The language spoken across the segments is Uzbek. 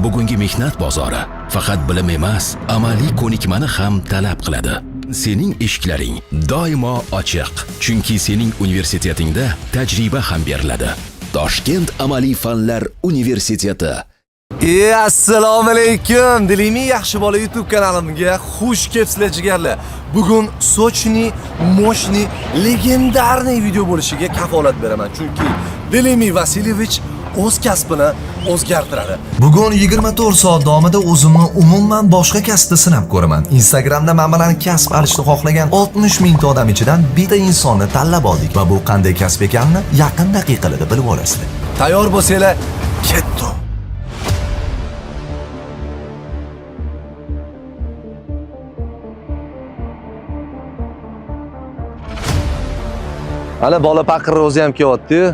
bugungi mehnat bozori faqat bilim emas, amaliy ko'nikmani ham talab qiladi. Sening eshiklaring doimo ochiq, chunki sening universitetingda tajriba ham beriladi. Toshkent amaliy fanlar universiteti. Assalomu alaykum. Dilimi yaxshi bola YouTube kanalimga xush kelibsizlar jigarlar. Bugun Sochni, Moshni, legendarniy video bo'lishiga kafolat beraman, chunki Dilimi Vasilyevich o'z kasbini o'zgartiradi. Bugun 24 soat davomida o'zimni umuman boshqa kasbda sinab ko'raman. Instagramda men bilan kasb qilishni xohlagan 60 mingta odam ichidan bitta insonni tanlab oldik va bu qanday kasb ekanini yaqin daqiqalarda bilib olasizlar. Tayyor bo'lsanglar, ketdim. Ana bola paqirni o'zi ham kelyapti-yu.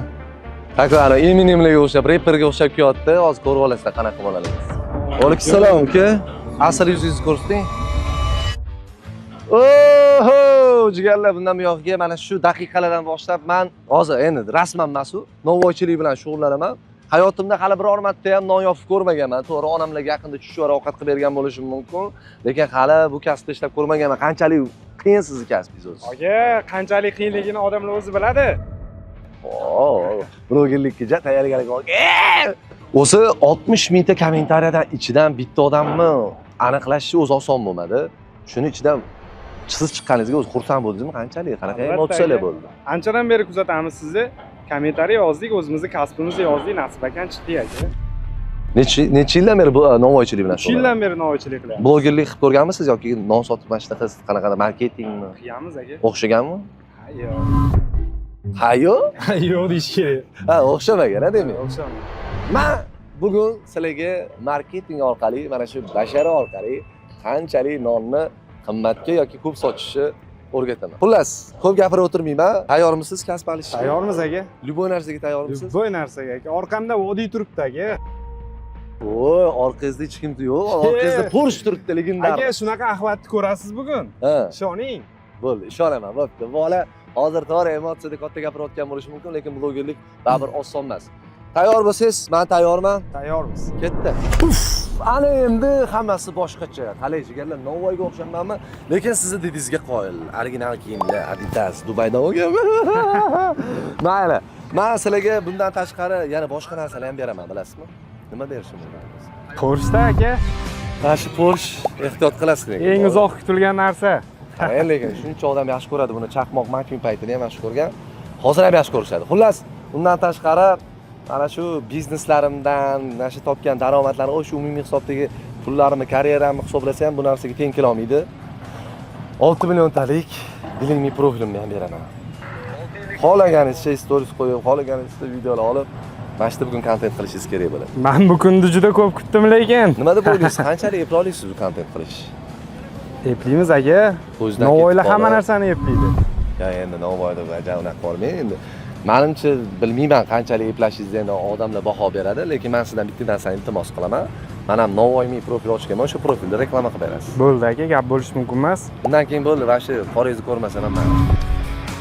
Taka ana Eminemlarga o'xshab, reperga o'xshab kelyapti. Hozir ko'rib olasizlar qanaqa bolalar. Alaykum uka. Asl yuzingizni ko'rsating. Oho, jigarlar, bundan buyog'iga mana shu daqiqalardan boshlab men hozir endi rasman emas-u, novvoychilik bilan shug'ullanaman. Hayotimda hali biror marta ham non yopib ko'rmaganman. To'g'ri, onamlarga yaqinda tushib ovqat qilib bergan bo'lishim mumkin, lekin hali bu kasbda ishlab ko'rmaganman. Qanchalik qiyin sizni kasbingiz o'zi? Aka, qanchalik qiyinligini odamlar o'zi biladi. Blogerlikka tayyorgarlik olgan. O'zi 60 mingta kommentariyadan ichidan bitta odamni aniqlash o'zi oson bo'lmadi. Shuning ichidan siz chiqqaningizga o'zi xursand bo'ldingizmi? Qanchalik? Qanaqa emotsiyalar bo'ldi? Anchadan beri kuzatamiz sizni. Kommentariy yozdik, o'zimizni kasbimizni yozdik, nasib ekan chiqdi aka. Necha yildan beri bu novvoychilik bilan 3 yildan beri novvoychilik qilyapmiz. Blogerlik qilib ko'rganmisiz yoki non sotib mashinaqa qanaqa marketingmi? Qilamiz aka. O'xshaganmi? Yo'q. Hayo? Yo'q deyish kerak. Ha, o'xshamagan, demak. O'xshamagan. Men bugun sizlarga marketing orqali, mana shu bashara orqali qanchalik nonni qimmatga yoki ko'p sotishni o'rgataman. Xullas, ko'p gapirib o'tirmayman. Tayyormisiz kasb qilishga? Tayyormiz aka. Любой narsaga tayyormisiz? Любой narsaga aka. Orqamda vodiy turibdi aka. Voy, orqangizda hech kim yo'q. Orqangizda Porsche turibdi, legendar. Aka, shunaqa ahvatni ko'rasiz bugun. Ha. Ishoning. Bo'ldi, ishonaman. Bo'pti. Bola hozir to'g'ri emotsiyada katta gapirayotgan bo'lishi mumkin, lekin blogerlik baribir oson emas. Tayyor bo'lsangiz, men tayyorman. Tayyormiz. Ketdi. Ana endi hammasi boshqacha. Qalay jigarlar, Novvoyga o'xshamayman, lekin sizni didingizga qoyil. Original kiyimda Adidas Dubaydan olganman. Mayli. Men sizlarga bundan tashqari yana boshqa narsalar ham beraman, bilasizmi? Nima berishim mumkin? Porsche aka. Mana shu Porsche ehtiyot qilasiz lekin. Eng uzoq kutilgan narsa. Qarang, lekin shuncha odam yaxshi ko'radi buni. Chaqmoq makmin paytini ham yaxshi ko'rgan. Hozir ham yaxshi ko'rishadi. Xullas, undan tashqari mana shu bizneslarimdan, mana shu topgan daromadlarni, o'sha umumiy hisobdagi pullarimni, karyeramni hisoblasa ham bu narsaga teng kela olmaydi. 6 milliontalik Dilimi profilimni ham beraman. Xohlaganingizcha stories qo'yib, xohlaganingizcha videolar olib, mana shu bugun kontent qilishingiz kerak bo'ladi. Men bu kunni juda ko'p kutdim lekin. Nima deb o'ylaysiz? Qanchalik eplay olasiz bu kontent qilish? Eplaymiz aka. Novvoylar hamma narsani eplaydi. Ya endi Novvoyda aja unaqa bormi endi? Menimcha bilmayman qanchalik eplashingizni endi odamlar baho beradi, lekin men sizdan bitta narsani iltimos qilaman. Men ham Novvoymi profil ochganman, o'sha profilda reklama qilib berasiz. Bo'ldi aka, gap bo'lish mumkin emas. Undan keyin bo'ldi, va shu qoringizni ko'rmasam ham mayli.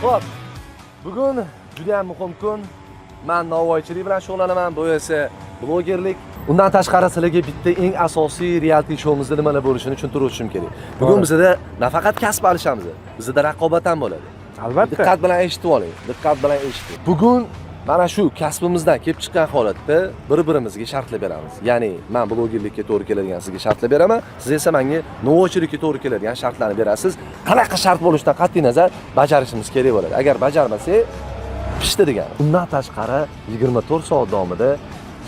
Xo'p. Bugun juda ham muhim kun. Men novvoychilik bilan shug'ullanaman, bu esa blogerlik. Undan tashqari sizlarga bitta eng asosiy reality showimizda nimalar bo'lishini tushuntirib o'tishim kerak. Bugun bizda nafaqat kasb olishamiz, bizda raqobat ham bo'ladi. Albatta. Diqqat bilan eshitib oling. Diqqat bilan eshiting. Bugun mana shu kasbimizdan kelib chiqqan holatda bir-birimizga shartlar beramiz. Ya'ni men blogerlikka to'g'ri keladigan sizga shartlar beraman, siz esa menga novvoychilikka to'g'ri keladigan shartlarni berasiz. Qanaqa shart bo'lishidan qat'iy nazar bajarishimiz kerak bo'ladi. Agar bajarmasak, pishdi degani. Undan tashqari 24 soat davomida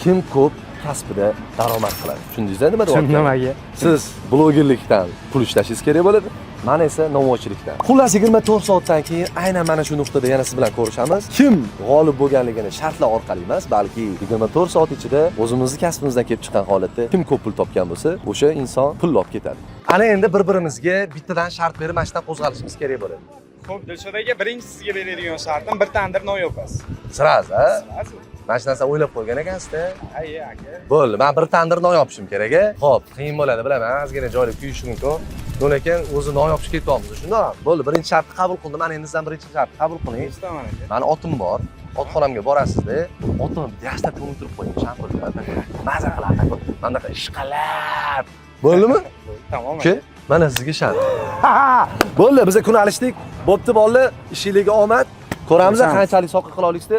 kim ko'p kasbida daromad qiladi. Tushundingizmi nima deyapman? Nimaga? Siz blogerlikdan pul ishlashingiz kerak bo'ladi. Men esa novvoychilikdan. Xullas 24 soatdan keyin aynan mana shu nuqtada yana siz bilan ko'rishamiz. Kim g'olib bo'lganligini shartlar orqali emas, balki 24 soat ichida o'zimizning kasbimizdan kelib chiqqan holatda kim ko'p pul topgan bo'lsa, o'sha inson pul olib ketadi. Ana endi bir-birimizga bittadan shart berib, mana shundan qo'zg'alishimiz kerak bo'ladi. Xo'p, Dilshod aka, birinchi sizga beradigan shartim bir tandir non yopasiz. Siraz, ha? Siraz. Mana shu narsa o'ylab qo'ygan ekansiz-da. Ay, aka. Bo'ldi, men bir tandir non yopishim kerak. Xo'p, qiyin bo'ladi, bilaman. Ozgina joyli kuyishi mumkin. Lekin o'zi non yopishga ketyapmiz. Shundoq. Bo'ldi, birinchi shartni qabul qildim. Men endi sizdan birinchi shartni qabul qiling. Ustaman aka. Mani otim bor. otxonamga borasizda, otni yaxshilab ko'mib qo'ying, shampur bilan. Maza qiladi. Mana ishqalab. Bo'ldimi? Tamom. Ke, mana sizga shart. Bo'ldi, biz kun alishdik. Bo'pti, bolalar, ishingizga omad. Ko'ramiz qanchalik soqi qila olasizda.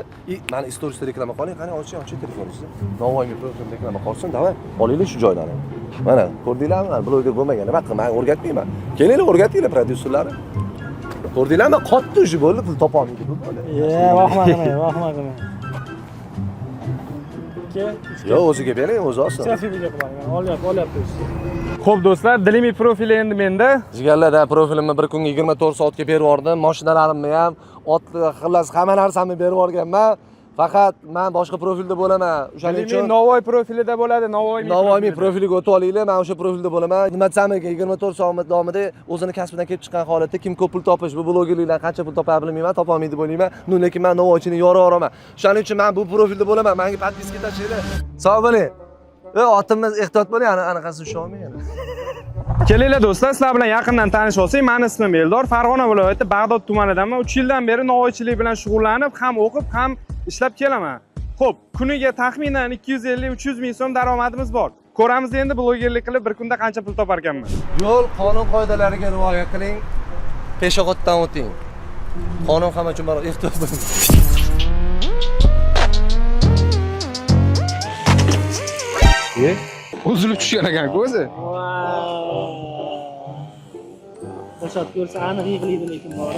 Mana storiesda reklama qiling, qani oching telefoningizni. Navoiy mikrofon reklama qilsin, davay. Olinglar shu joylarni. Mana, ko'rdinglarmi? Bloger bo'lmagan, nima qilman, o'rgatmayman. Kelinglar, o'rgatinglar prodyuserlarni. Ko'rdinglarmi? Qotdi uji bo'ldi, pul topa olmaydi bu bola. Vahma qilmang. Yo, o'ziga bering, o'zi olsin. Selfie qilaman. Olyapmiz. Xo'p do'stlar, Dilimi profili endi menda. Jigarlarda profilimni bir kunga 24 soatga berib yubordim. Mashinalarimni ham, xullas hamma narsamni berib yuborganman. Faqat men boshqa profilda bo'laman. O'shaning uchun Navoiy profilida bo'ladi, Navoiy profiliga o'tib olinglar. Men o'sha profilda bo'laman. Nima desam, 24 soat davomida o'zini kasbidan kelib chiqqan holatda kim ko'p pul topish, bu blogerliklar qancha pul topar bilmayman, topa olmaydi bo'layman. Lekin men Navoiychini yorayoraman. O'shaning uchun men bu profilda bo'laman. Menga podpiska tashlaylar. Sog' bo'ling. Otimiz ehtiyot bo'ling, anaqasini ushlab olmang. Kelinglar do'stlar, sizlar bilan yaqindan tanishib olsak, meni ismim Eldor, Farg'ona viloyati Bag'dod tumanidanman. 3 yildan beri Navoiychilik bilan shug'ullanib, ham o'qib, ham ishlab kelaman. Xo'p, kuniga taxminan 250-300 ming so'm daromadimiz bor. Ko'ramiz endi blogerlik qilib bir kunda qancha pul topar ekanman. Yo'l qonun qoidalariga rioya qiling. Peshoboddan o'ting. Qonun hamma uchun bor, ehtiyot bo'ling. Uzilib tushgan ekan-ku o'zi. Qo'shat ko'rsa aniq yig'laydi lekin bor.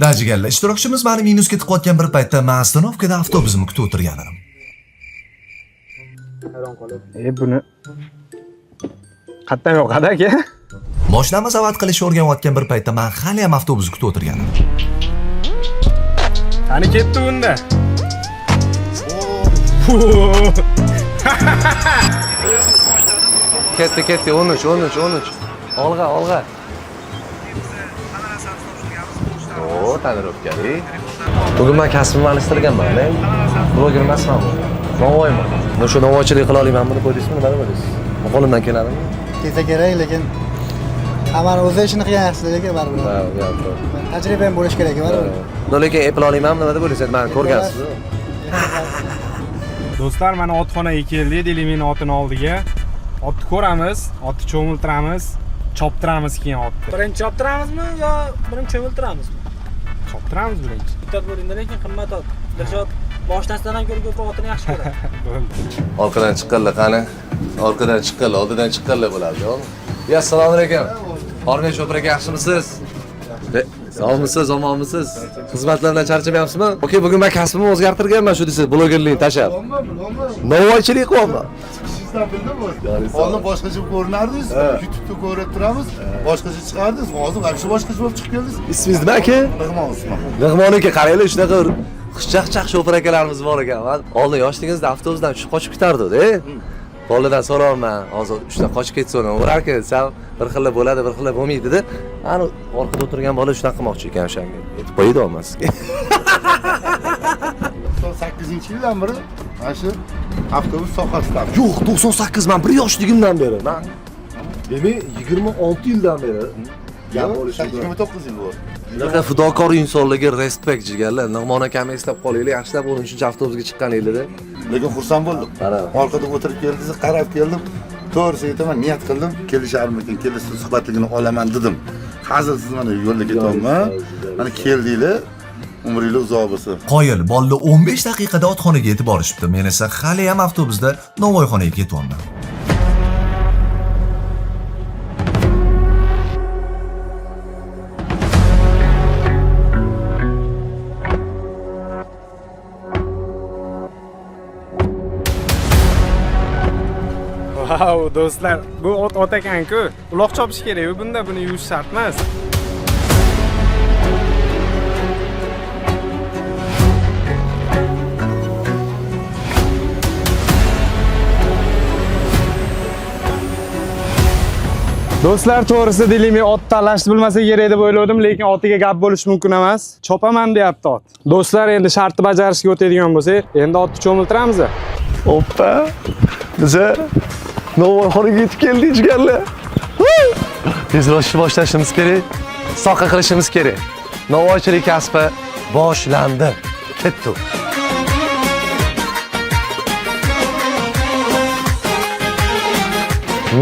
Dajiganlar, ishtirokchimiz meni minus ketib qotgan bir paytda men ostanovkada avtobusni kutib o'tirgan edim. Hayron qolib. Buni qatdan yoqadi aka? Moshinamni zavat qilishni o'rganayotgan bir paytda men hali ham avtobusni kutib o'tirgan edim. Qani ketdi bunda. Ketdi, 13. Olg'a. O, tanirovkali. Bugun men kasbimni alishtirganman, men bloger emasman. Navoiyman. Men shu Navoiychilik qila olmayman, buni qo'ydingizmi, nima deysiz? Qo'limdan keladimi? Kelsa kerak, lekin hammani o'zi ishini qilgan yaxshi, lekin baribir. Tajriba ham bo'lish kerak, baribir. Lekin eplay olmayman, nima deb o'ylaysiz? Men ko'rgansiz. Do'stlar, mana otxonaga keldik, Dilimining otini oldiga. Otni ko'ramiz, otni cho'miltiramiz, choptiramiz keyin otni. Birinchi choptiramizmi yo birinchi cho'miltiramizmi? Choptiramiz birinchi. Bitta bo'ringda, lekin qimmat ot. Dilshod boshlashdan ko'ra ko'proq otini yaxshi ko'radi. Bo'ldi. Orqadan chiqqanlar qani? Orqadan chiqqanlar, oldidan chiqqanlar bo'ladi, yo'q? Ya, assalomu alaykum. Orqa sho'pir aka, yaxshimisiz? Sog'misiz, omonmisiz? Xizmatlardan charchamayapsizmi? Okey, bugun men kasbimni o'zgartirganman, shu deysiz, blogerlikni tashlab. Navoiychilik qilyapman. Sizdan bildimi? Oldin boshqacha ko'rinardingiz, YouTube'da ko'rib turamiz, boshqacha chiqardingiz, hozir ham shu boshqacha bo'lib chiqib keldingiz. Ismingiz nima aka? Nig'mon ismi. Nig'mon aka, qaranglar, shunaqa xushchaqchaq sho'pir akalarimiz bor ekan. Oldin yoshligingizda avtobusdan tushib qochib ketardi-da. Boladan so'rayman, hozir shunday qochib ketsa o'rar-ku, desam, bir xilla bo'ladi, bir xilla bo'lmaydi-da. Ana orqada o'tirgan bola shunaqa qilmoqchi ekan o'shanga. Yetib qo'ydi olmasga. 98-yildan beri mana shu avtobus sohasida. Yo'q, 98 men 1 yoshligimdan beri. Men demak 26 yildan beri gap bo'lishi. 29 yil bo'ldi. Bunaqa fidokor insonlarga respekt jigarlar. Nig'mon akam eslab qolinglar, yaxshilab 13-avtobusga chiqqaninglarda. Lekin xursand bo'ldim. Orqada o'tirib keldingiz, qarab keldim. To'g'risi aytaman, niyat qildim, kelisharmikin, kelishib suhbatligini olaman dedim. Hozir siz mana yo'lda ketyapman. Mana keldinglar. Umringiz uzoq bo'lsin. Qoyil, bolalar 15 daqiqada otxonaga yetib borishibdi. Men esa hali ham avtobusda Navoiyxonaga ketyapman. Vau, do'stlar, bu ot ekan-ku. Uloq chopish kerak, bunda buni yuvish shart emas. Do'stlar, to'g'risi Dilimi ot tanlashni bilmasa kerak deb o'yladim, lekin otiga gap bo'lishi mumkin emas. Chopaman deyapti ot. Do'stlar, endi shartni bajarishga o'tadigan bo'lsak, endi otni cho'miltiramiz. Oppa. Biza Navoiyxonaga yetib keldik jigarlar. Tezroq ishni boshlashimiz kerak. Soqa qilishimiz kerak. Navoiychilik kasbi boshlandi. Ketdi.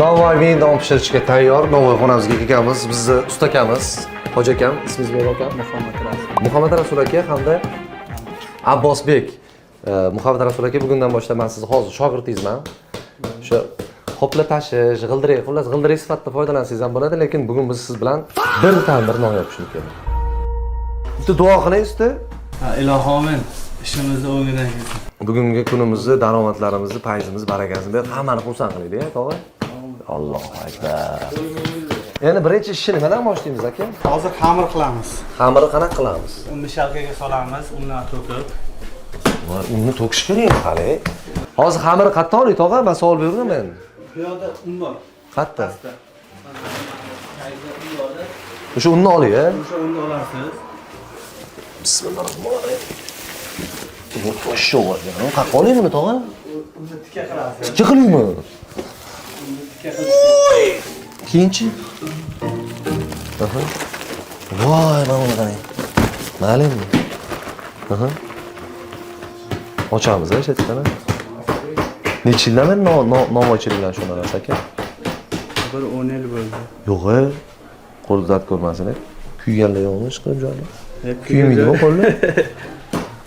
Novvoy vino pishirishga tayyor. Novvoy xonamizga kelganmiz. Bizni ustakamiz, hoji akam, ismingiz nima ekan? Muhammad Rasul aka hamda Abbosbek. Muhammad Rasul aka, bugundan boshlab men sizni hozir shogirdingizman. O'sha hopla tashish, g'ildirak, xullas g'ildirak sifatida foydalansangiz ham bo'ladi, lekin bugun biz siz bilan bir tandir non yopishimiz kerak. Bitta duo qiling usta. Ilohomin ishimizni o'ngidan kelsin. Bugungi kunimizni, daromadlarimizni, payizimizni, barakasini berib, hammani xursand qilaylik, tog'a. Allohu akbar. Endi birinchi ishni nimadan boshlaymiz aka? Hozir xamir qilamiz. Xamirni qanaqa qilamiz? Unni shalkaga solamiz, undan to'kib. Voy, unni to'kish kerak hali. Hozir xamirni qayerdan oling, tog'a? Men savol beraman. Bu yerda un bor. Qayerda? O'sha unni oling, a? O'sha unni olasiz. Bismillahirrohmanirrohim. Bu to'shib bo'lgan. Qayerga oling buni, tog'a? Unni tikka qilasiz. Tikka qilingmi? Tikka qilib. Keyinchi? Aha. Voy, mana buni qarang. Ma'lummi? Aha. Ochamiz, a, chetdan. Necha yildan beri novvoychilik bilan shug'ullanasiz aka? Bir 10 yil bo'ldi. Yo'q, qo'lda dard ko'rmasin. Kuyganlar yo'qmi, ish qilib joylar? Kuymaydimi qo'lda?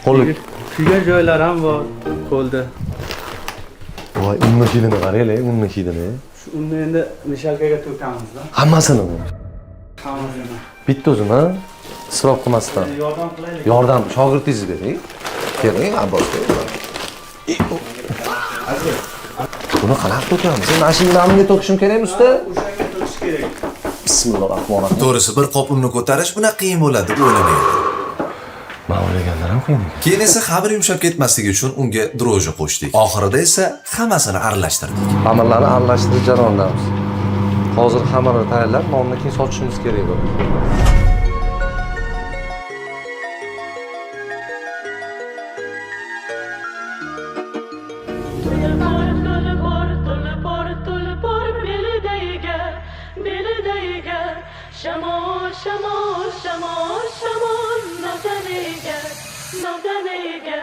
Qo'lda Kuygan joylar ham bor qo'lda. voy, unni hidini qaranglar, unni hidini. Shu unni endi mishalkaga to'kamiz-da. Hammasini. Hammasini. Bitta o'zimi isrof qilmasdan. Yordam qilaylik. Yordam shogirdingizni bering. Keling, Abbosbek. Buni qanaq to'kamiz? Mashinamga to'kishim kerakmi usta? O'shanga to'kish kerak. Bismillahirrohmanirrohim. To'g'risi bir qop unni ko'tarish bunaqa qiyin bo'ladi deb o'ylamayman. Men o'ylagandan ham qiyin ekan. Keyin esa xamir yumshab ketmasligi uchun unga droji qo'shdik. Oxirida esa hammasini aralashtirdik. Xamirlarni aralashtirish jarayonidamiz. Hozir xamirni tayyorlab, nonni keyin sochishimiz kerak bo'ladi. Shamol, shamol, shamol, shamol, nozaniga, nozaniga.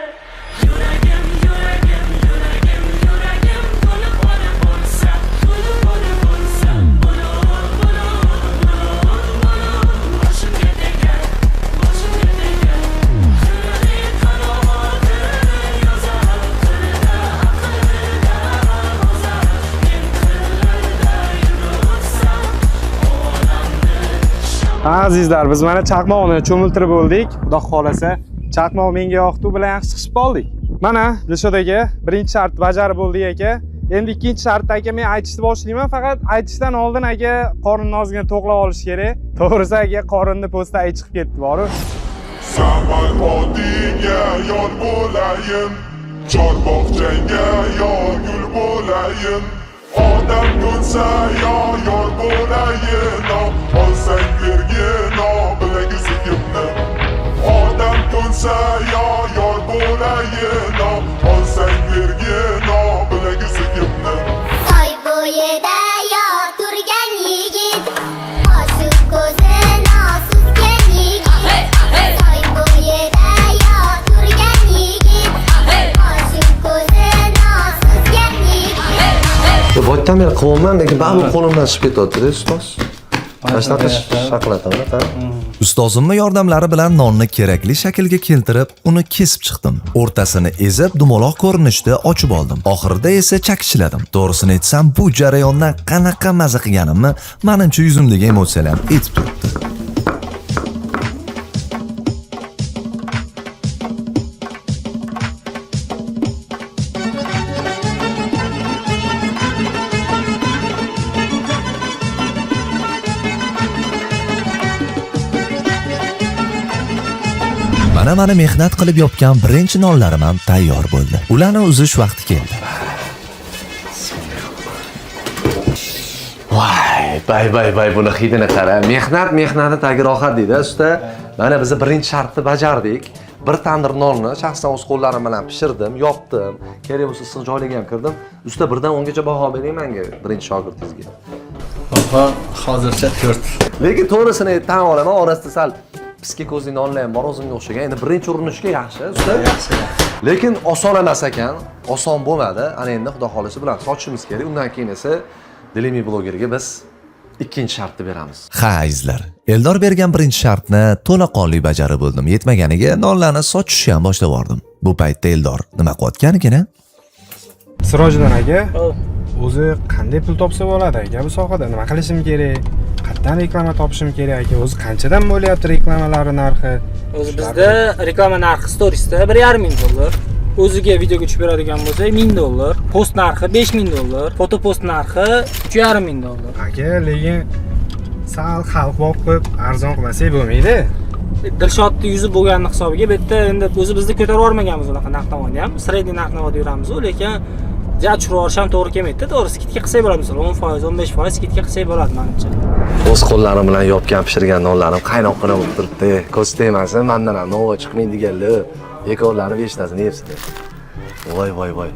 Yuragim, yuragim, yuragim, yuragim, to'lib bo'lsa, to'lib bo'lsa, bo'lur, boshimga tegar, boshimga tegar. Xirri qanoti yozar, tilida, aqlida bozar. Men qirlarda yurursam, Azizlar, biz mana chaqmoqni cho'miltirib bo'ldik. Xudo xolasa, chaqmoq menga yoqdi, bilan yaxshi chiqib oldik. Mana Dilshod aka, birinchi shart bajarib bo'ldik aka. Endi ikkinchi shartda aka men aytishni boshlayman, faqat aytishdan oldin aka qorinni ozgina to'g'lab olish kerak. To'g'risi aka qorinni po'stagi chiqib ketdi, boru. Samarqandingga yor bo'layin, Chorbog'changga yor gul bo'layin. Odam ko'rsa yor bo'layin, olsang bergin, bilagi sukibni. Odam ko'rsa yor bo'layin, olsang bergin, bilagi sukibni. Soy bo'yida yor turgan yigit, oshiq ko'zi nosuzgan yigit. Soy bo'yida yor turgan yigit, oshiq ko'zi nosuzgan yigit. Boydan beri qilmayman, lekin baribir qo'limdan chiqib ketyapti-da, ustoz. Tashnaqa shaqlatadi. Ustozimning yordamlari bilan nonni kerakli shaklga keltirib, uni kesib chiqdim. O'rtasini ezib, dumaloq ko'rinishda ochib oldim. Oxirida esa chakishladim. To'g'risini aytsam, bu jarayondan qanaqa maza qilganimni menimcha yuzimdagi emotsiyalar aytib turibdi. Mana mehnat qilib yopgan birinchi nonlarim ham tayyor bo'ldi. Ularni uzish vaqti keldi. Voy, bay, buni hidini qara. Mehnatni tagi rohat deydi, usta. Mana biz birinchi shartni bajardik. Bir tandir nonni shaxsan o'z qo'llarim bilan pishirdim, yopdim. Kerak bo'lsa issiq joylarga ham kirdim. Usta, birdan 10 gacha baho bering menga, birinchi shogirdingizga. Hozircha 4. Lekin to'g'risini tan olaman, orasida sal piska ko'zli nonlar ham bor o'zimga o'xshagan. Endi birinchi urinishga yaxshi, usta. Lekin oson emas ekan, oson bo'lmadi. Ana endi xudo xolisi bilan sochishimiz kerak. Undan keyin esa Dilimi blogerga biz ikkinchi shartni beramiz. Ha azizlar, Eldor bergan birinchi shartni to'laqonli bajarib bo'ldim. Yetmaganiga nonlarni sochishni ham boshlab yubordim. Bu paytda Eldor nima qilayotgan ekan? Sirojiddin aka, o'zi qanday pul topsa bo'ladi aka bu sohada? Nima qilishim kerak? Qayerdan reklama topishim kerak aka? O'zi qanchadan bo'lyapti reklamalar narxi? O'zi bizda reklama narxi storiesda 1,5 ming dollar. O'ziga videoga tushib beradigan bo'lsa 1000 dollar, post narxi 5000 dollar, foto post narxi 3,5 ming dollar. Aka, lekin sal xalq boqib arzon qilmasak bo'lmaydi. Dilshodning yuzi bo'lganini hisobiga bu yerda endi o'zi bizni ko'tarib yormaganmiz unaqa narx-navoni ham. Sredniy narx-navoda yuramiz, lekin ja tushirib olish ham to'g'ri kelmaydi-da, to'g'ri skidka qilsak bo'ladi, masalan 10%, 15% skidka qilsak bo'ladi menimcha. O'z qo'llarim bilan yopgan pishirgan nonlarim qaynoqqina bo'lib turibdi. Ko'z tegmasin, mendan ham nova chiqmaydiganlar. Yekovlarni 5 tasini yebsin. Voy.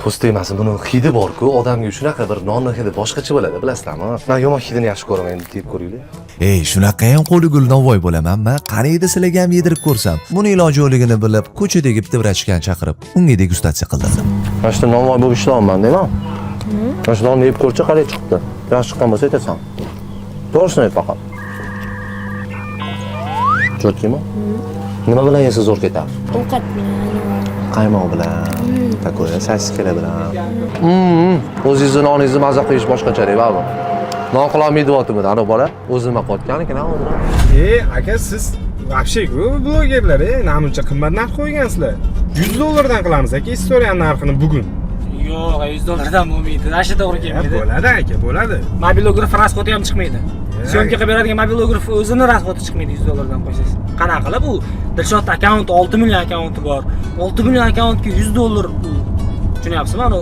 Ko'z tegmasin, buni hidi bor-ku, odamga shunaqa bir nonni hidi boshqacha bo'ladi, bilasizlarmi? Men yomon hidini yaxshi ko'raman, endi yeb ko'ringlar. Ey, shunaqa ham qo'li gul novvoy bo'lamanmi? Qani edi sizlarga ham yedirib ko'rsam. Buni iloji yo'qligini bilib, ko'chadagi bitta vrachkani chaqirib, unga degustatsiya qildim. Mana shu novvoy bo'lib ishlayapman, deyman. Mana shu nonni yeb ko'rchi, qalay chiqdi. Yaxshi chiqqan bo'lsa aytasan. To'g'risini ayt faqat. Cho'tkimi? Nima bilan yesa zo'r ketadi? Ovqat bilan. Qaymoq bilan, takoy, saskala bilan. O'zingizni noningizni mazza qilish boshqachalik, ba'zi. Non qilolmaydi deyaptimi, ana bola? O'zi nima qilayotgan ekan, o'zi. Aka, siz вообще-ku blogerlar, namuncha qimmat narx qo'ygansizlar. 100 dollardan qilamiz aka, istoriya narxini bugun. Yo'q, 100 dollardan bo'lmaydi. Asha to'g'ri kelmaydi. Bo'ladi aka, bo'ladi. Mobilograf rasxoti ham chiqmaydi. Syomka qilib beradigan mobilograf o'zini rasxoti chiqmaydi 100 dollardan qo'ysangiz. Qanaqa qilib u Dilshod akkaunt 6 million akkaunti bor. 6 million akkauntga 100 dollar tushunyapsizmi? Uni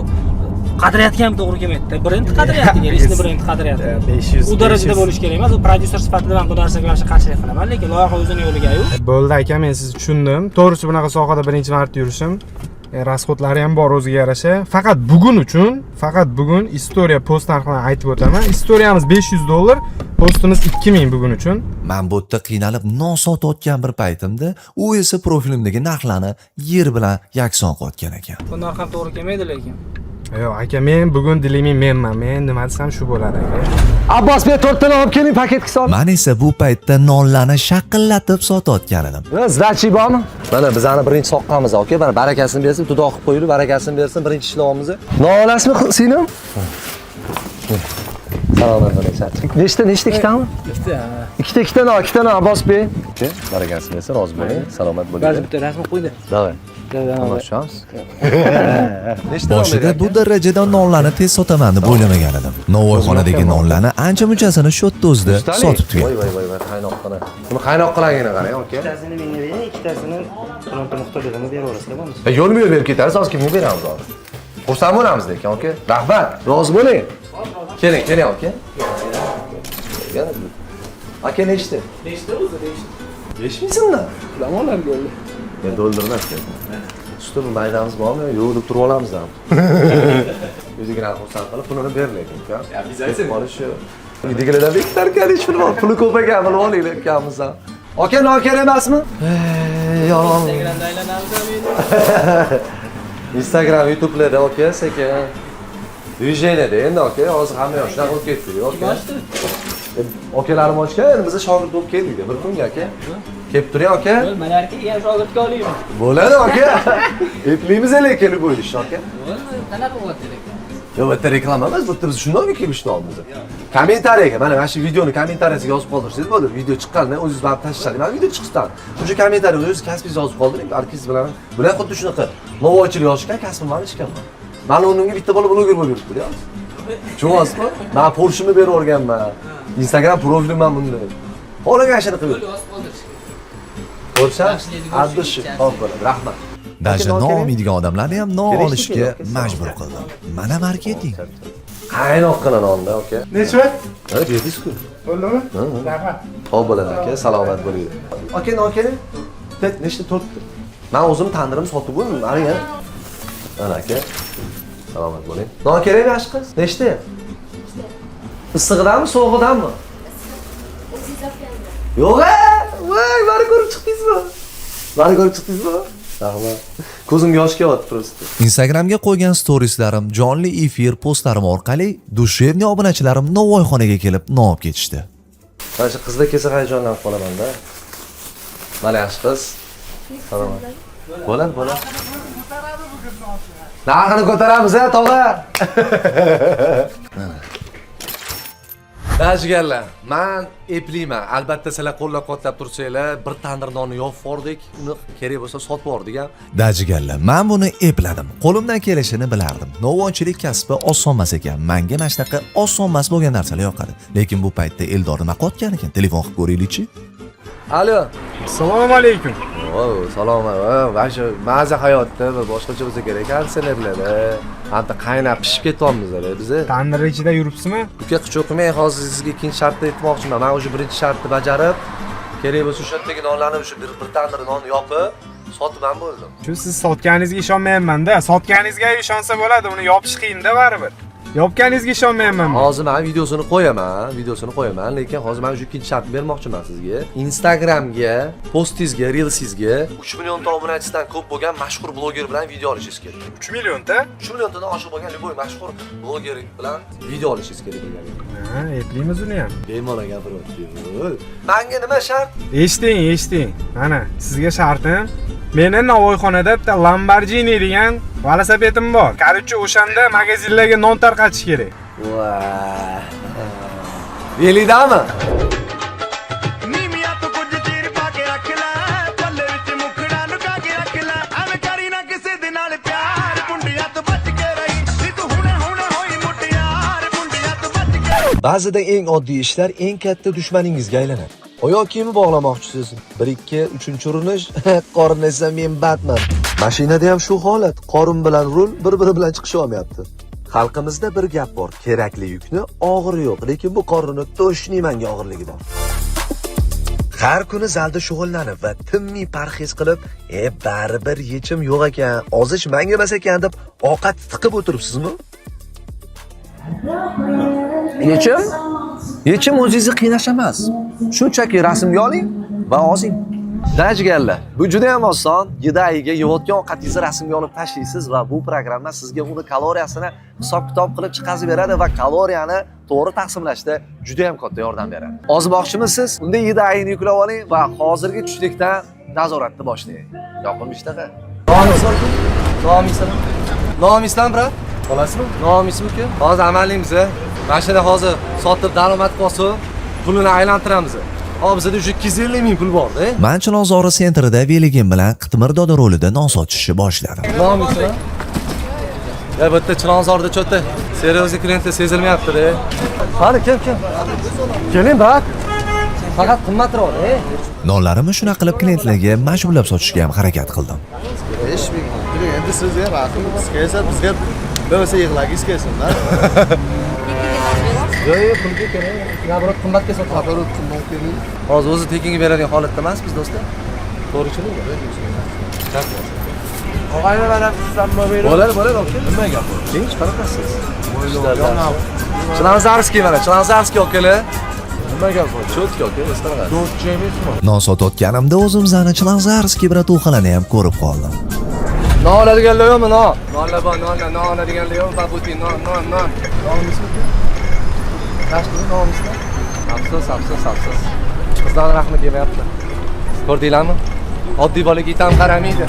qadriyati ham to'g'ri kelmaydi. Brend qadriyatiga, resmi brend qadriyati. 500 u darajada bo'lish kerak emas. U prodyuser sifatida men bu narsaga yaxshi qarshilik qilaman, lekin loyiha o'zini yo'liga-yu. Bo'ldi aka, men sizni tushundim. To'g'risi bunaqa sohada birinchi marta yurishim. Rasxotlari ham bor o'ziga yarasha. Faqat bugun istoriya post narxini aytib o'taman. Istoriyamiz 500 dollar, postimiz 2000 bugun uchun. Men bu yerda qiynalib non sotayotgan bir paytimda, u esa profilimdagi narxlarni yer bilan yakson qilayotgan ekan. Bu narx ham to'g'ri kelmaydi lekin. Yo'q aka, men bugun dilimi menman. Men nima desam shu bo'ladi aka. Abbos, men 4 tani olib keling, paketga sol. Men esa bu paytda nonlarni shaqillatib sotayotgan edim. Zrachi bormi? Mana bizani birinchi soqqamiz, aka. Mana barakasini bersin, duo qilib qo'yinglar, barakasini bersin, birinchi ishlayapmiz. Non olasizmi, singlim? Salomat bo'ling. Nechta ikkitami? Ikkita non, Abbos bey. Barakasini bersin, rozi bo'ling, salomat bo'ling. Ba'zi bitta rasm qo'ydi. Davay. Boshida bu darajada nonlarni tez sotaman deb o'ylamagan edim. Novvoyxonadagi nonlarni ancha-munchasini shotda o'zida sotib tugadim. Voy, qaynoqqina. Buni qaynoq qilagini qarang, aka. Ikkitasini menga bering, ikkitasini bironta muxtabirga beraverasizlar bo'lmasa. Yo'lmi-yo'l berib ketasiz, hozir kimga beramiz hozir? Xursand bo'lamiz lekin, aka. Rahmat, rozi bo'ling. Keling, aka. Aka nechta? Nechta o'zi, nechta? 5000 dan. Zamonlar bo'ldi. Men do'ldirmas ekan. Ustini maydamiz bormi? Yo'q deb turib olamiz ham. O'zigina xursand qilib pulini bermaydi, uka. Ya biz aytsin. Qolishi. Uydagilardan bektar kadish pul bor. Puli ko'p ekan, bilib olaylik ukamiz ham. Aka, non kerak emasmi? Yolg'on. Instagramda aylanamiz endi. Instagram, YouTube'larda aka, sekin. Vijeniyada endi aka, hozir hamma yosh shunaqa bo'lib ketdi, aka. Akalarim ochgan, endi biz shogird bo'lib keldik bir kunga, aka. Kelib turing, aka. Malarga ham shogirdga olaymi? Bo'ladi, aka. Eplaymiz lekin bu ish, aka. Qanaqa bo'lyapti lekin? Yo'q, bu yerda reklama emas, bu yerda biz shundan kelib ishlayapmiz. Kommentariyaga, mana shu videoni kommentariyasiga yozib qoldirsangiz bo'ladi. Video chiqqanda o'zingiz barib tashlashadi. Mana video chiqishdan. O'sha kommentariyaga o'zingiz kasbingizni yozib qoldiring, arkiz bilan. Bular xuddi shunaqa. Novvoychilik yozishgan kasbim bilan ishlayapman. Mana unga bitta bola bloger bo'lib yuribdi, deyapsiz. Tushunasizmi? Men Porsche'ni berib o'rganman. Instagram profilim ham bunda. Xohlagan ishini qilib. Ko'rsan, ardish, xo'p bo'ladi. Rahmat. Даже non olmaydigan odamlarni ham non olishga majbur qildim. Mana marketing. Qaynoqqina nonda, aka. Necha? Ha, berdingiz-ku. Bo'ldimi? Rahmat. Xo'p bo'ladi, aka. Salomat bo'ling. Aka, non kerak? Nechta 4 ta. Men o'zim tandirim sotib bo'ldim, qarang. Mana aka. Salomat bo'ling. Non kerakmi yosh qiz? Nechta? Issig'idanmi, sovuqdanmi? Yo'q, Voy, meni ko'rib chiqdingizmi? Meni ko'rib chiqdingizmi? Rahmat. Ko'zimga yosh kelyapti просто. Instagramga qo'ygan storieslarim, jonli efir postlarim orqali dushevniy obunachilarim Navoiyxonaga kelib nob ketishdi. Mana shu qizlar kelsa hayajonlanib qolaman-da. Mana yaxshi qiz. Salomat. Bo'ladi. Narxini ko'taramiz, tog'a. Dajganlar, men eplayman. Albatta sizlar qo'llab-quvvatlab tursanglar, bir tandir nonni yopib yubordik, uni kerak bo'lsa sotib yubordik ham. Dajiganlar, men buni epladim. Qo'limdan kelishini bilardim. Novvoychilik kasbi oson emas ekan. Menga mana shunaqa oson emas bo'lgan narsalar yoqadi. Lekin bu paytda Eldor nima qotgan ekan? Telefon qilib ko'raylik-chi. Alo. Assalomu alaykum. Salom. Mana shu maza hayotda va boshqacha bo'lsa kerak, konditsionerlarda. Anta qaynab pishib ketyapmiz biz. Tandir ichida yuribsizmi? Uka qich o'qimay, hozir sizga ikkinchi shartni aytmoqchiman. Men o'sha birinchi shartni bajarib, kerak bo'lsa o'sha yerdagi nonlarni o'sha bir tandir nonni yopib, sotib ham bo'ldim. Shu siz sotganingizga ishonmayapman-da. Sotganingizga ishonsa bo'ladi, uni yopish qiyin-da baribir. Yopganingizga ishonmayapman. Hozir men videosini qo'yaman, lekin hozir men o'sha ikkinchi shartni bermoqchiman sizga. Instagramga, postingizga, reelsingizga 3 million ta obunachisidan ko'p bo'lgan mashhur bloger bilan video olishingiz kerak. 3 millionta? 3 milliondan oshiq bo'lgan любой mashhur bloger bilan video olishingiz kerak ekan. Ha, eplaymiz uni ham. Bemalol gapiryapsiz. Menga nima shart? Eshiting. Mana, sizga shartim. Meni Navoiyxonada bitta Lamborghini degan velosipedim bor. Короче, o'shanda magazinlarga non tarqatish kerak. Voy. Velidami? Ba'zida eng oddiy ishlar eng katta dushmaningizga aylanadi. Oyoq kiyimi bog'lamoqchisiz. 1-2, 3-urinish, qorin esa men Batman. Mashinada ham shu holat. Qorin bilan rul bir-biri bilan chiqisha olmayapti. Xalqimizda bir gap bor. Kerakli yukni og'iri yo'q, lekin bu qorinni to'shning menga og'irligi bor. Har kuni zalda shug'ullanib va tinmay parhez qilib, baribir yechim yo'q ekan, ozish menga emas ekan deb ovqat tiqib o'tiribsizmi? Yechim o'zingizni qiynash emas. Shunchaki rasmga oling va ozing. Dajganlar, bu juda ham oson. Yidayiga yeyotgan ovqatingizni rasmga olib tashlaysiz va bu programma sizga uni kaloriyasini hisob-kitob qilib chiqazib beradi va kaloriyani to'g'ri taqsimlashda juda ham katta yordam beradi. Ozmoqchimisiz? Unda Yidayini yuklab oling va hozirgi tushlikdan nazoratni boshlang. Yoqimli ishtaqa. Nomisdan, brat? Olasizmi? Nomismi uka? Hozir amallaymiz. Mashina hozir sotib daromad qolsa, pulini aylantiramiz. Hozir bizda o'sha 250 ming pul bor-da. Men Chilonzor sentrida Veligin bilan Qitmir doda rolida non sotishni boshladim. Nomismi? Ya bitta Chilonzorda cho'ta seriozli klientlar sezilmayapti-da. Qani, kim? Keling, bak. Faqat qimmatroq, Nonlarimni shuna qilib klientlarga majburlab sotishga ham harakat qildim. 5 ming. Endi sizga vaqtingiz kelsa, bizga bo'lsa yig'lagingiz kelsin-da. Yo'q, pulga kerak. Nabrot qimmatga sotiladi. Hozir o'zi tekinga beradigan holatda emas biz do'stlar. To'g'richilik. Og'ayni mana sizlarni berib. Bo'ladi, aka. Nima gap bu? Tinch qaraqasiz. Chilonzarskiy mana, Chilonzarskiy okalar. Nima gap bu? Cho'tki aka, o'stiraga. Cho'tchimizmi? Non sotayotganimda o'zimizani Chilonzarskiy bratухалani ham ko'rib qoldim. Non oladiganlar yo'qmi, non? Nonlar bor, non oladiganlar yo'qmi? Babutin, non. Nonimizmi? Tashdimi nomimizmi? Afsus. Qizlar rahmat demayapti. Ko'rdinglarmi? Oddiy bolaga ham qaramaydi.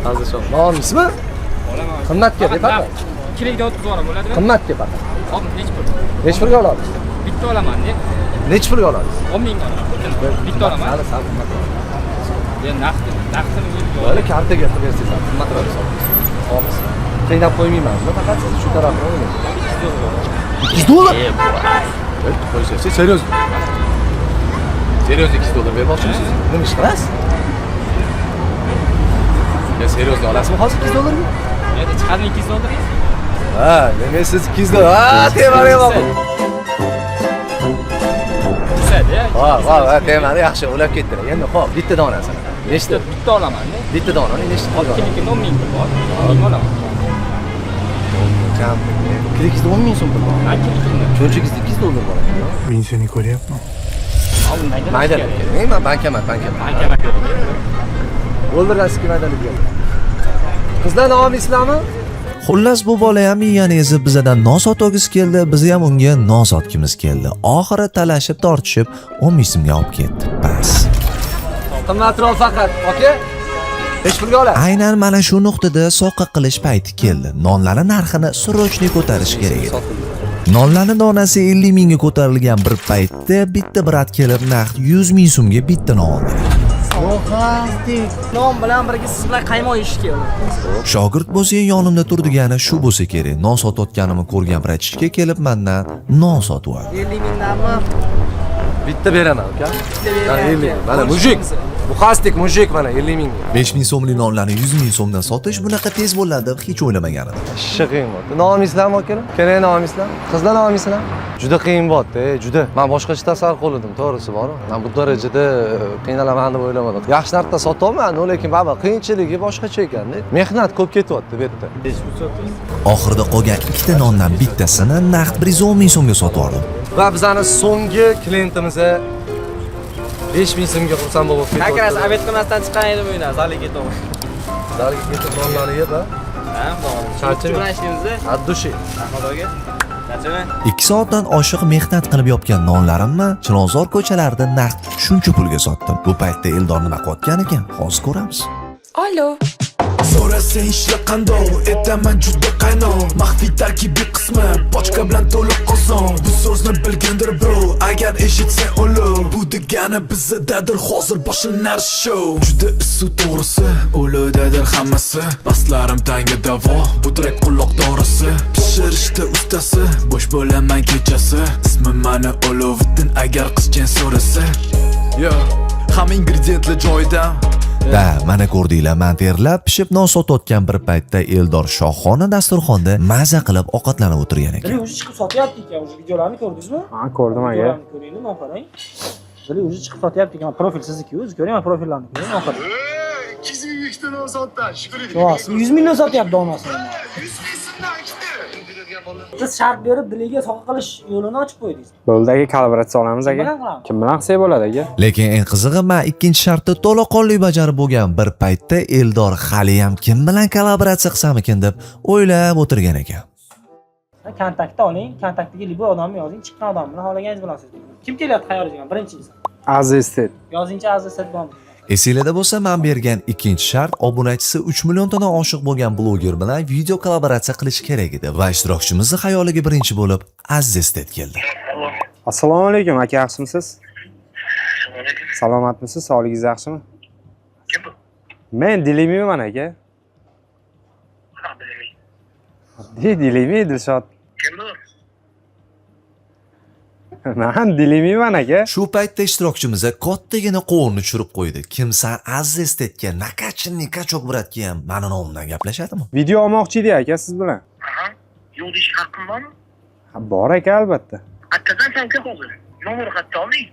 Hozir shu nomimizmi? Olaman. Qimmatga deb-a? 2 likda 30 so'm bo'ladimi? Qimmatga faqat. Hop, nech pul? Nech pulga olasiz? Bitta olaman-da. Nech pulga olasiz? 10 ming olaman. Bitta olaman. Hali sal qimmatroq. Men naqdini Böyle kartaga qilib bersangiz ham qimmatroq hisoblaysiz. Qiynab qo'ymayman. Faqat siz shu tarafni o'ylang. 200 dollar. Qo'ysiz, serios. Serios 200 dollar bermoqchimisiz? Nima ish qilasiz? Ya serios olasizmi hozir 200 dollarga? Endi chiqadimi 200 dollar? Ha, demak siz 200 dollar. Ha, temani yo'q. Ha, temani yaxshi ulab ketdilar. Endi xo'p, bitta donasi. Nechta? Bitta olaman-da. Bitta donani nechta pul? 2 ming bor. 10 ming olaman. kam. Kirikizda 10 ming so'm pul bor. Cho'nchagizda 200 dollar bor. Men seni ko'ryapman. Mayda. Men bankaman. O'ldirasiz maydalik. Qizlar nomisizlarmi? Xullas bu bola ham miyani ezib bizadan non sotgisi keldi, biz ham unga non sotgimiz keldi. Oxiri talashib tortishib 10 ming so'mga olib ketdi. Bas. Qimmatroq faqat, oka. Hech pulga olasiz. Aynan mana shu nuqtada soqqa qilish payti keldi. Nonlarning narxini srochni ko'tarish kerak edi. Nonlarning donasi 50 mingga ko'tarilgan bir paytda bitta brat kelib naqd 100 ming so'mga bitta non oldi. Non bilan birga siz bilan qaymoq yeyish keldi. Shogird bo'lsa yonimda turdigani shu bo'lsa kerak. Non sotayotganimni ko'rgan vrachga kelib mendan non sotib oldi. 50 mingdanmi? Bitta beraman, uka. Mana 50 ming. Mana mujik. Muxastik mujik mana 50 ming. 5 ming so'mlik nonlarni 100 ming so'mdan sotish bunaqa tez bo'ladi deb hech o'ylamagan edim. Qiyin bo'ldi. Nomisizlarmi akalar? Kerak nomisizlar? Qizlar nomisizlar? Juda qiyin bo'ldi, juda. Men boshqacha tasavvur qildim, to'g'risi bor. Men bu darajada qiynalaman deb o'ylamadim. Yaxshi narsa sotaman, lekin baba qiyinchiligi boshqacha ekan-da. Mehnat ko'p ketyapti bu yerda. Oxirida qolgan ikkita nondan bittasini naqd 110 ming so'mga sotib oldim. Va bizani so'nggi klientimiz 5 ming so'mga xursand bo'lib ketdi. Akaras abed qilmasdan chiqqan edim uydan, zalga ketaman. Zalga ketib nonlarni yeb, ha? Ha, bo'ldi. Charchagan. Bilan ishlaymiz-da. Addushi. Xudoga. Charchaman. 2 soatdan oshiq mehnat qilib yopgan nonlarimni Chilonzor ko'chalarida naqd shuncha pulga sotdim. Bu paytda Eldor nima qilayotgan ekan? Hozir ko'ramiz. Alo. So'rasang ishlar qandoq etaman juda qaynoq maxfiy tarkibiy qismi bochka bilan to'liq oson bu so'zni bilgandir bro agar eshitsang ulug' bu degani bizdadir hozir boshlanar show juda issiq to'g'risi o'lidadir hammasi baslarim tanga davo bu trek quloq dorisi pishirishda ustasi bo'sh bo'laman kechasi ismim mani Oloviddin agar qizchaң so'rasa yo hamma ingrediyentlar joyida. Da, mana ko'rdinglar, men terlab pishib non sotayotgan bir paytda Eldor Shohxona dasturxonda maza qilib ovqatlanib o'tirgan ekan. Biri o'zi chiqib sotyapti ekan, o'sha videolarni ko'rdingizmi? Ha, ko'rdim aka. Ko'ringlar, mana qarang. Biri o'zi chiqib sotyapti ekan, profil sizniki o'zi ko'ring, mana profillarni ko'ring, mana qarang. 200 ming ikkita non sotdi, shukr. Yo'q, 100 mingdan sotyapti donasini. 100 ming so'mdan ikkita. Siz shart berib diliga sovg'a qilish yo'lini ochib qo'ydingiz. Bo'ldi aka, kalibratsiya olamiz aka. Kim bilan qilsak bo'ladi aka? Lekin eng qizig'i men ikkinchi shartni to'laqonli bajarib bo'lgan bir paytda Eldor hali ham kim bilan kollaboratsiya qilsamikin deb o'ylab o'tirgan ekan. Kontaktni oling, kontaktiga liboy odamni yozing, chiqqan odam bilan xohlagangiz bilan siz. Kim kelyapti xayoringizga? Birinchisi. Aziztet. Yozingchi Aziztet bormi? Esinglarda bo'lsa, men bergan ikkinchi shart obunachisi 3 milliondan oshiq bo'lgan bloger bilan video kollaboratsiya qilish kerak edi va ishtirokchimizni xayoliga birinchi bo'lib Aziztet keldi. Assalomu alaykum aka, yaxshimisiz? Salomatmisiz? Sog'ligingiz yaxshimi? Kim bu? Men Dilimiman aka. Dilimi Dilshod. Kim bu? Men Dilimiman aka. Shu paytda ishtirokchimiz kattagina qo'lni tushirib qo'ydi. Kimsan Aziztetga nakachinni kachok bratga ham meni nomimdan gaplashadimi? Video olmoqchi edik aka siz bilan. Aha. Yo'q deyish haqqim bormi? Ha, bor aka albatta. Qayerdan sen kim hozir? Nomer xatni oling.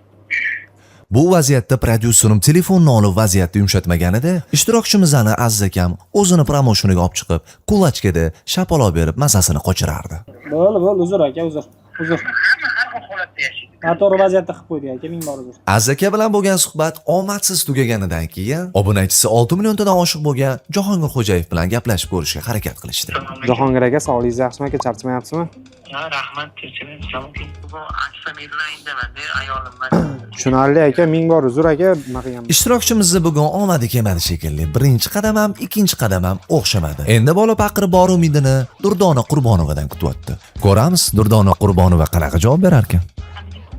Bu vaziyatda prodyuserim telefonni olib vaziyatni yumshatmaganida, ishtirokchimizni Aziz akam o'zini promosheniga olib chiqib, kulachkada shapaloq berib masasini qochirardi. Bo'ldi, uzr aka, uzr. Hamma har xil holatda yashaydi. Noto'g'ri vaziyatda qilib qo'ydik aka, ming bor uzr. Aziz aka bilan bo'lgan suhbat omadsiz tugaganidan keyin obunachisi 6 milliondan oshiq bo'lgan Jahongir Xo'jayev bilan gaplashib ko'rishga harakat qilishdi. Jahongir aka, sog'ligingiz yaxshimi aka? Charchamayapsizmi? Ha, rahmat, tinchlik, salomlik. Bu Aksamidla indamanda ayolimman. Tushunarli aka, ming bor uzr aka, nima qilgan? Ishtirokchimizni bugun omadi kelmadi shekilli. Birinchi qadam ham, ikkinchi qadam ham o'xshamadi. Endi bola paqiri bor umidini Durdona Qurbonovadan kutyapti. Ko'ramiz, Durdona Qurbonova qanaqa javob berar ekan.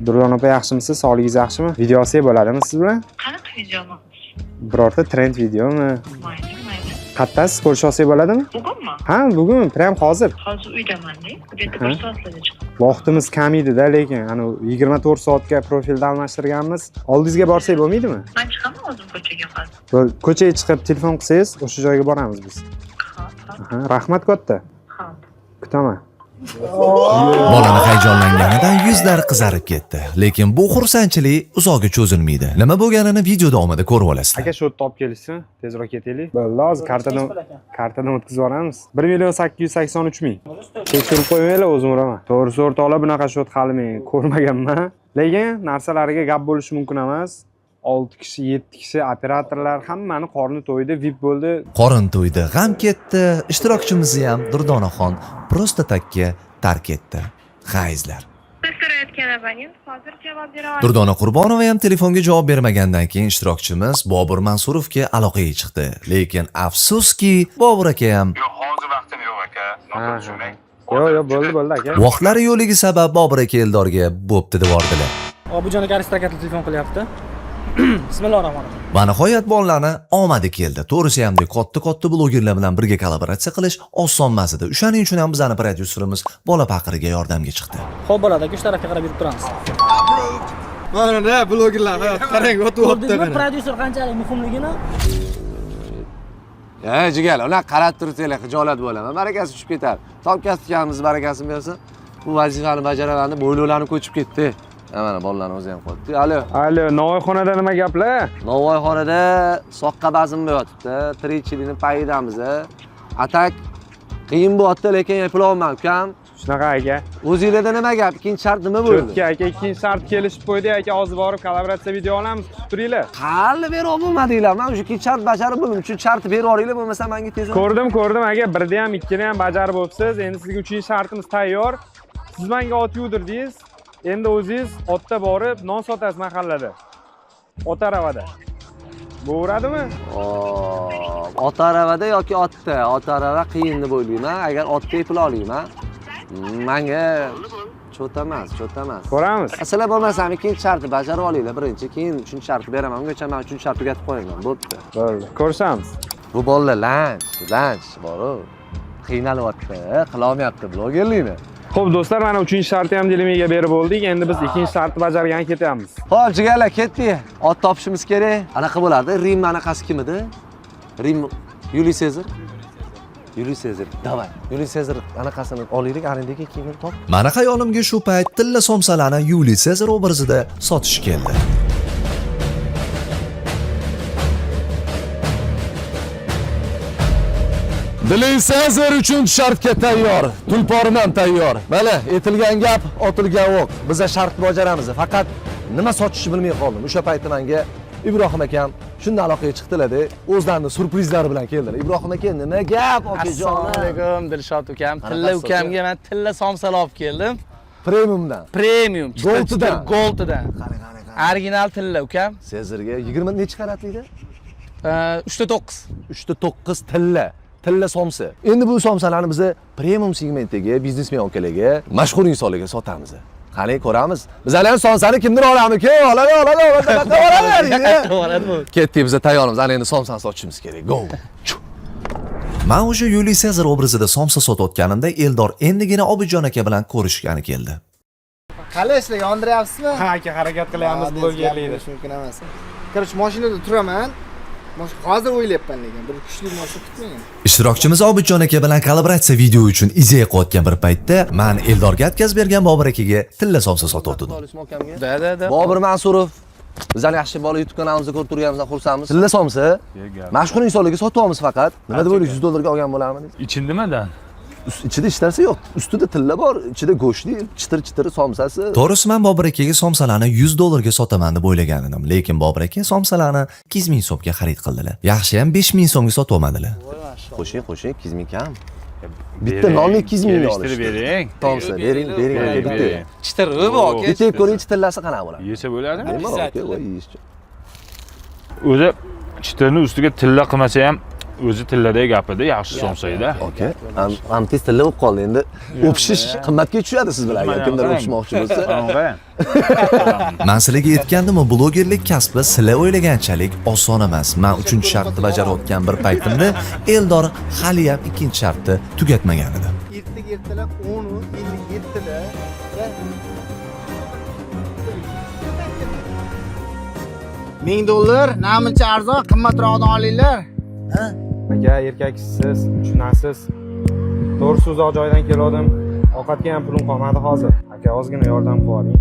Durdona opa, yaxshimisiz? Sog'ligingiz yaxshimi? Video olsak bo'ladimi siz bilan? Qanaqa videomi? Birorta trend videomi? Mayli. Qayersiz ko'rish olsak bo'ladimi? Bugunmi? Ha, bugun, prям hozir. Hozir uydaman-da. Bu yerda bir soatlarda chiqaman. Vaqtimiz kam edi-da, lekin ana 24 soatga profilni almashtirganmiz. Oldingizga borsak bo'lmaydimi? Men chiqaman hozir ko'chaga hozir. Ko'chaga chiqib telefon qilsangiz, o'sha joyga boramiz biz. Xo'p. Aha, rahmat katta. Xo'p. Kutaman. Bolani hayajonlanganidan yuzlari qizarib ketdi. Lekin bu xursandchilik uzoqqa cho'zilmaydi. Nima bo'lganini video davomida ko'rib olasizlar. Aka shu yerda olib kelishsin, tezroq ketaylik. Bo'ldi, hozir kartadan o'tkazib yuboramiz. 1.883.000. Tekshirib qo'ymaylar, o'zim uraman. To'g'risi o'rtoqlar, bunaqa shot hali men ko'rmaganman. Lekin narsalariga gap bo'lishi mumkin emas. 6 kishi, 7 kishi operatorlar hammani qorni to'ydi, VIP bo'ldi. Qorin to'ydi, g'am ketdi. Ishtirokchimizni ham Durdonaxon prosta takka tark etdi. Hayzlar. So'rayotgan abonent hozir javob bera olmaydi. Durdona Qurbonova ham telefonga javob bermagandan keyin ishtirokchimiz Bobur Mansurovga aloqaga chiqdi. Lekin afsuski, Bobur aka ham Yo'q, hozir vaqtim yo'q aka. Yo'q, bo'ldi aka. vaqtlari yo'ligi sabab Bobur aka Eldorga bo'pti deb bordilar. Obujon aka Aristokratli telefon qilyapti. Bismillahirrohmanirrohim. Va nihoyat bolalarni omadi keldi. To'g'risi ham katta blogerlar bilan birga kollaboratsiya qilish oson emas edi. O'shaning uchun ham bizning prodyuserimiz bola paqiriga yordamga chiqdi. Xo'p bo'ladi aka, uch tarafga qarab yurib turamiz. Mana blogerlar qarang o'tib Ko'rdingizmi prodyuser qanchalik muhimligini? Jigar, ular qarab tursanglar xijolat bo'laman. Barakasi tushib ketar. Topkasi tutganimiz barakasini bersin. Bu vazifani bajaralarni bo'ylovlarni ko'chib ketdi. Mana bolalarni o'zi ham qoldi. Alo, Navoiyxonada nima gaplar? Navoiyxonada soqqa bazm yotibdi. Tirikchilikni payidamiz. Atak qiyin bo'lyapti, lekin eplolmam, ukam. Shunaqa aka. O'zingizlarda nima gap? Ikkinchi shart nima bo'ldi? Cho'tka aka, ikkinchi shart kelishib qo'ydik aka, hozir borib kollaboratsiya video olamiz, kutib turinglar. Qani berib bo'lmadinglar. Men o'sha ikkinchi shart bajarib bo'ldim. Uchinchi shartni berib yuboringlar, bo'lmasa menga tez. Ko'rdim aka, birda ham, ikkini ham bajarib bo'libsiz. Endi sizga uchinchi shartimiz tayyor. Siz menga ot yuvdirdingiz. Endi o'zingiz otda borib non sotasiz mahallada. Ot aravada. Bo'radimi? Ot aravada yoki otda? Ot arava qiyin deb o'ylayman. Agar otda eplay olayman, menga cho'ta emas. Ko'ramiz. Sizlar bo'lmasam ikkinchi shartni bajarib olinglar birinchi, keyin uchinchi shartni beraman. Ungacha men uchinchi shartni tugatib qo'yaman. Bo'pti. Bo'ldi. Ko'rishamiz. Bu bolalar lanch bor-ku. Qiynalyapti, qila olmayapti blogerlikni. Xo'p do'stlar, mana 3-shartni ham dilimiga berib bo'ldik. Endi biz 2-shartni bajargan ketyapmiz. Xo'p, jigarlar, ketdik. Ot topishimiz kerak. Anaqa bo'ladi. Rim anaqasi kim edi? Rim Yuli Sezar. Davay. Yuli Sezar anaqasini olaylik, arendaga keyin top. Mana xayolimga shu payt tilla somsalarni Yuli Sezar obrazida sotish keldi. Yuli Sezar uchun shartga tayyor. Tulporim ham tayyor. Mana, aytilgan gap, otilgan o'q. Biz shart bajaramiz. Faqat nima sotishni bilmay qoldim. O'sha paytda menga Ibrohim akam shunday aloqaga chiqdilar-da, o'zlarining surprizlari bilan keldilar. Ibrohim aka, nima gap, okajon? Assalomu alaykum, Dilshod ukam. Tilla ukamga men tilla somsalar olib keldim. Premiumdan. Premium, Gold'dan. Qarang. Original tilla ukam. Sezarga 20 necha qaratlikda? 3.9. 3.9 tilla somsa. Endi bu somsalarni biz premium segmentdagi biznesmen akalarga, mashhur insonlarga sotamiz. Qani ko'ramiz. Bizlar ham somsani kimdir olamiz-ku? Oladi. Ketdik, biz tayyormiz. Ana endi somsani sotishimiz kerak. Go. Men o'sha Yuli Sezar obrazida somsa sotayotganimda Eldor endigina Obijon aka bilan ko'rishgani keldi. Qalaysizlar, yondiryapsizmi? Ha aka, harakat qilyapmiz blogerlikda. Mumkin emas. Qirich mashinada turaman. Hozir o'ylayapman lekin bir kuchli mashina kutmagan. Ishtirokchimiz Obijon aka bilan kollaboratsiya video uchun izay qilayotgan bir paytda men Eldorga atkazib bergan Bobur akaga tilla somsa sotib o'tdim. Da. Bobur Mansurov. Bizlar yaxshi bola YouTube kanalimizda ko'rib turganimizdan xursandmiz. Tilla somsa. Mashhur insonlarga sotyapmiz faqat. Nima deb o'ylaysiz? $100 ga olgan bo'larmidi? Ichindimidan? Ichida hech narsa yo'q. Ustida tilla bor, ichida go'shtli, chitir somsasi. To'g'risi men Bobur akaga somsalarni $100 ga sotaman deb o'ylagan edim, lekin Bobur aka somsalarni 2000 so'mga xarid qildilar. Yaxshi ham 5000 so'mga sotib olmadilar. Qo'shing, 2000 kam. Bitta nonni 2000 ga olishdi. Bering. Tomsa, bering bitta. Chitiri bu aka. Bitta ko'ring, tillasi qanaqa bo'ladi? Yesa bo'ladimi? Bemalol. O'zi chitirni ustiga tilla qilmasa ham o'zi tilladagi gapida yaxshi somsayda. Okay. Ham tez tilla bo'lib qoldi. Endi o'pishish qimmatga tushadi siz bilan. Agar kimdir o'pishmoqchi bo'lsa. Men sizlarga aytgandim, blogerlik kasbi sizlar o'ylaganchalik oson emas. Men 3-shartni bajarayotgan bir paytimda Eldor hali ham 2-shartni tugatmagan edi. Ertalab 10:57da $1000 namuncha arzon, qimmatrog'ini olinglar. Aka, erkaksiz, tushunasiz. To'g'risi uzoq joydan keldim. Ovqatga ham pulim qolmadi hozir. Aka, ozgina yordam qiling.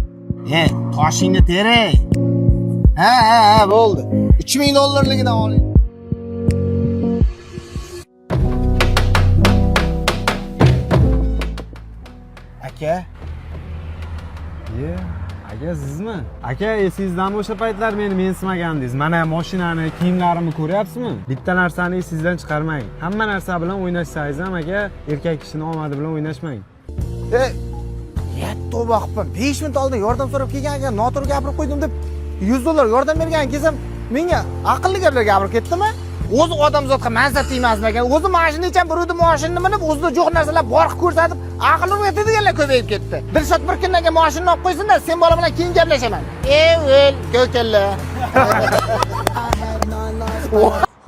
He, toshingni teray. Ha, bo'ldi. 3000 dollarligidan oling. Aka. Aka, sizmi? Aka, esingizdanmi o'sha paytlar meni mensimagandingiz? Mana mashinani, kiyimlarimni ko'ryapsizmi? Bitta narsani esingizdan chiqarmang. Hamma narsa bilan o'ynashsangiz ham aka, erkak kishining omadi bilan o'ynashmang. Tavba qilibman. 5 minut oldin yordam so'rab kelgan ekan, noto'g'ri gapirib qo'ydim deb 100 dollar yordam bergan kesam, menga aqlli gaplar gapirib ketdimi? O'zi odamzodga mansab tegmasmi ekan? O'zi mashina icham burudi mashinani minib, o'zida yo'q narsalar bor qilib ko'rsatib, aql o'rgatadiganlar ko'payib ketdi. Dilshod bir kundan keyin mashinani olib qo'ysin-da, sen bola bilan keyin gaplashaman. O'l, ko'kalla.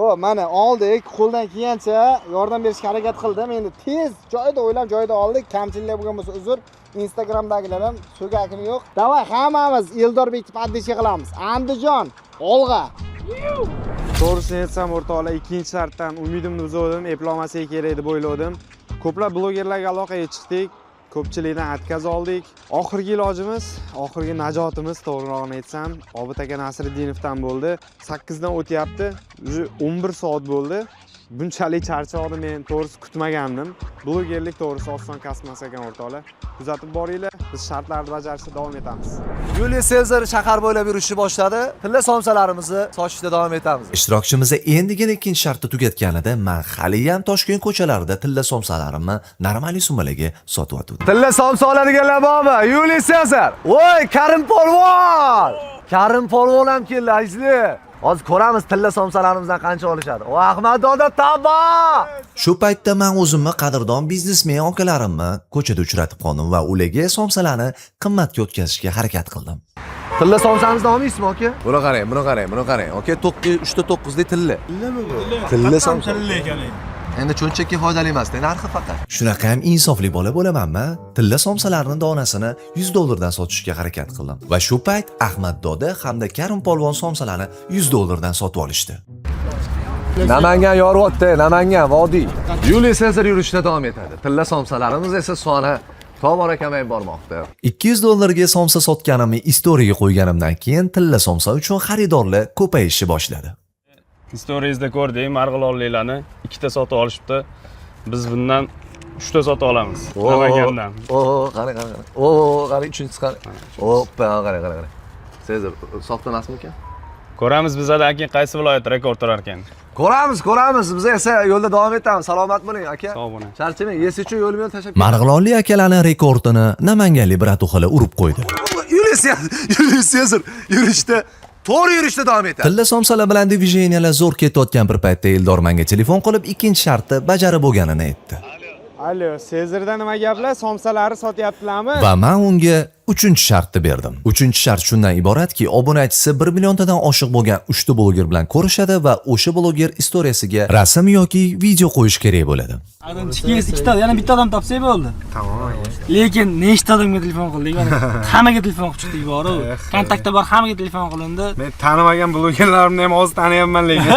Xo'p, mana oldik, qo'ldan kelgancha yordam berishga harakat qildim. Endi tez joyida o'ylab, joyida oldik. Kamchiliklar bo'lgan bo'lsa uzr. Instagramdagilar ham so'gakini yo'q. Davay, hammamiz Eldorbek deb addishga qilamiz. Andijon, Olg'a. To'g'risini aytsam, o'rtoqlar, ikkinchi shartdan umidimni uzdim, eplolmasak kerak deb o'yladim. Ko'plab blogerlarga aloqaga chiqdik. Ko'pchilikdan atkaz oldik. Oxirgi ilojimiz, oxirgi najotimiz, to'g'rirog'ini aytsam, Obid aka Nasriddinovdan bo'ldi. 8 dan o'tyapti. 11 soat bo'ldi. Bunchalik charchadim men to'g'risi kutmagandim. Blogerlik to'g'risi oson kasb emas ekan o'rtoqlar. Kuzatib boringlar. Biz shartlarni bajarishda davom etamiz. Julius Sezar shahar bo'ylab yurishni boshladi. Tilla somsalarimizni sochishda davom etamiz. Ishtirokchimiz endigina ikkinchi shartni tugatganida men haliyam Toshkent ko'chalarida tilla somsalarimni normali summalarga sotyotgandim. Tilla somsa oladiganlar bormi? Julius Sezar. Voy, Karim Polvon! Karim Polvon ham keldi, azizlar. Hozir ko'ramiz tilla somsalarimizdan qancha olishadi. O Ahmad doda taba! Shu paytda men o'zimni qadrdon biznesmen akalarimni ko'chada uchratib qoldim va ularga somsalarni qimmatga o'tkazishga harakat qildim. Tilla somsamizni olmaysizmi, aka? Buni qarang, buni qarang, buni qarang. Aka 3 ta 9 lik tilla. Tillami bu? Tilla somsa. Tilla ekan. Endi cho'nchakka foydali emas-da, narxi faqat. Shunaqa ham insofli bola bo'lamanmi? Tilla somsalarning donasini 100 dollardan sotishga harakat qildim. Va shu payt Ahmad doda hamda Karim polvon somsalarni 100 dollardan sotib olishdi. Namangan yoryapti, Namangan vodiy. Julius Sezar yurishda davom etadi. Tilla somsalarimiz esa soni tobora kamayib bormoqda. 200 dollarga somsa sotganimni istoriyaga qo'yganimdan keyin tilla somsa uchun xaridorlar ko'payishni boshladi. Story'ingizda ko'rdik, marg'ilonliklarni 2 ta sotib olishibdi. Biz bundan 3 ta sotib olamiz. Namangandan. Qarang. Qarang, uchinchisi qarang. Hoppa, qarang. Sezar, soxta emasmi ekan? Ko'ramiz bizada keyin qaysi viloyat rekord turar ekan. Ko'ramiz. Biz esa yo'lda davom etamiz. Salomat bo'ling, aka. Sog' bo'ling. Charchamang, yesiz uchun yo'l bilan tashab. Marg'ilonlik akalarning rekordini namanganlik Biratuxali urib qo'ydi. Julius Sezar yurishda to'g'ri yurishda davom etadi. Tilla somsalar bilan divizheniyalar zo'r ketayotgan bir paytda Eldor menga telefon qilib, ikkinchi shartni bajarib bo'lganini aytdi. Alo, Sezarda nima gaplar? Somsalari sotyaptilarmi? Va men unga 3-shartni berdim. 3-shart shundan iboratki, obunachisi 1 milliondan oshiq bo'lgan 3 ta bloger bilan ko'rishadi va o'sha bloger istoriyasiga rasm yoki video qo'yish kerak bo'ladi. Adam chiqingiz 2 ta, yana bitta odam topsak bo'ldi. Tamom. Lekin nechta odamga telefon qildik? Hammaga telefon qilib chiqdik bor-ku. Kontaktda bor, hammaga telefon qilindi. Men tanimagan blogerlarimni ham hozir taniyapman lekin.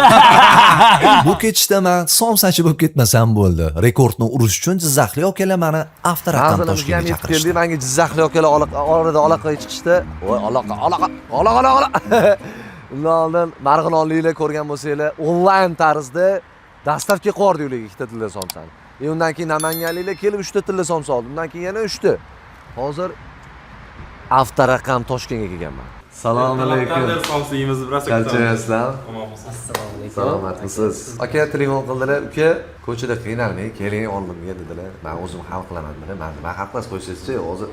Bu ketishda men somsachi bo'lib ketmasam bo'ldi. Rekordni urish uchun Jizzaxli akalar meni avtoraqam Toshkentga chaqirishdi. Menga Jizzaxli akalar orada aloqaga chiqishdi. Voy, aloqa. Undan oldin Marg'ilonliklar ko'rgan bo'lsanglar, onlayn tarzda dastavka qo'yardi ularga 2 ta tilla somsani. Undan keyin namanganliklar kelib 3 ta tilla somsa oldi. Undan keyin yana 3 ta. Hozir avtoraqam Toshkentga kelganman. Assalomu alaykum. Somsayimizni biroz Qanchasizlar? Salomatmisiz? Aka telefon qildilar, uka, ko'chada qiynalmay, keling oldimga dedilar. Men o'zim hal qilaman dedi. Men nima hal qilasiz qo'yishingizchi, hozir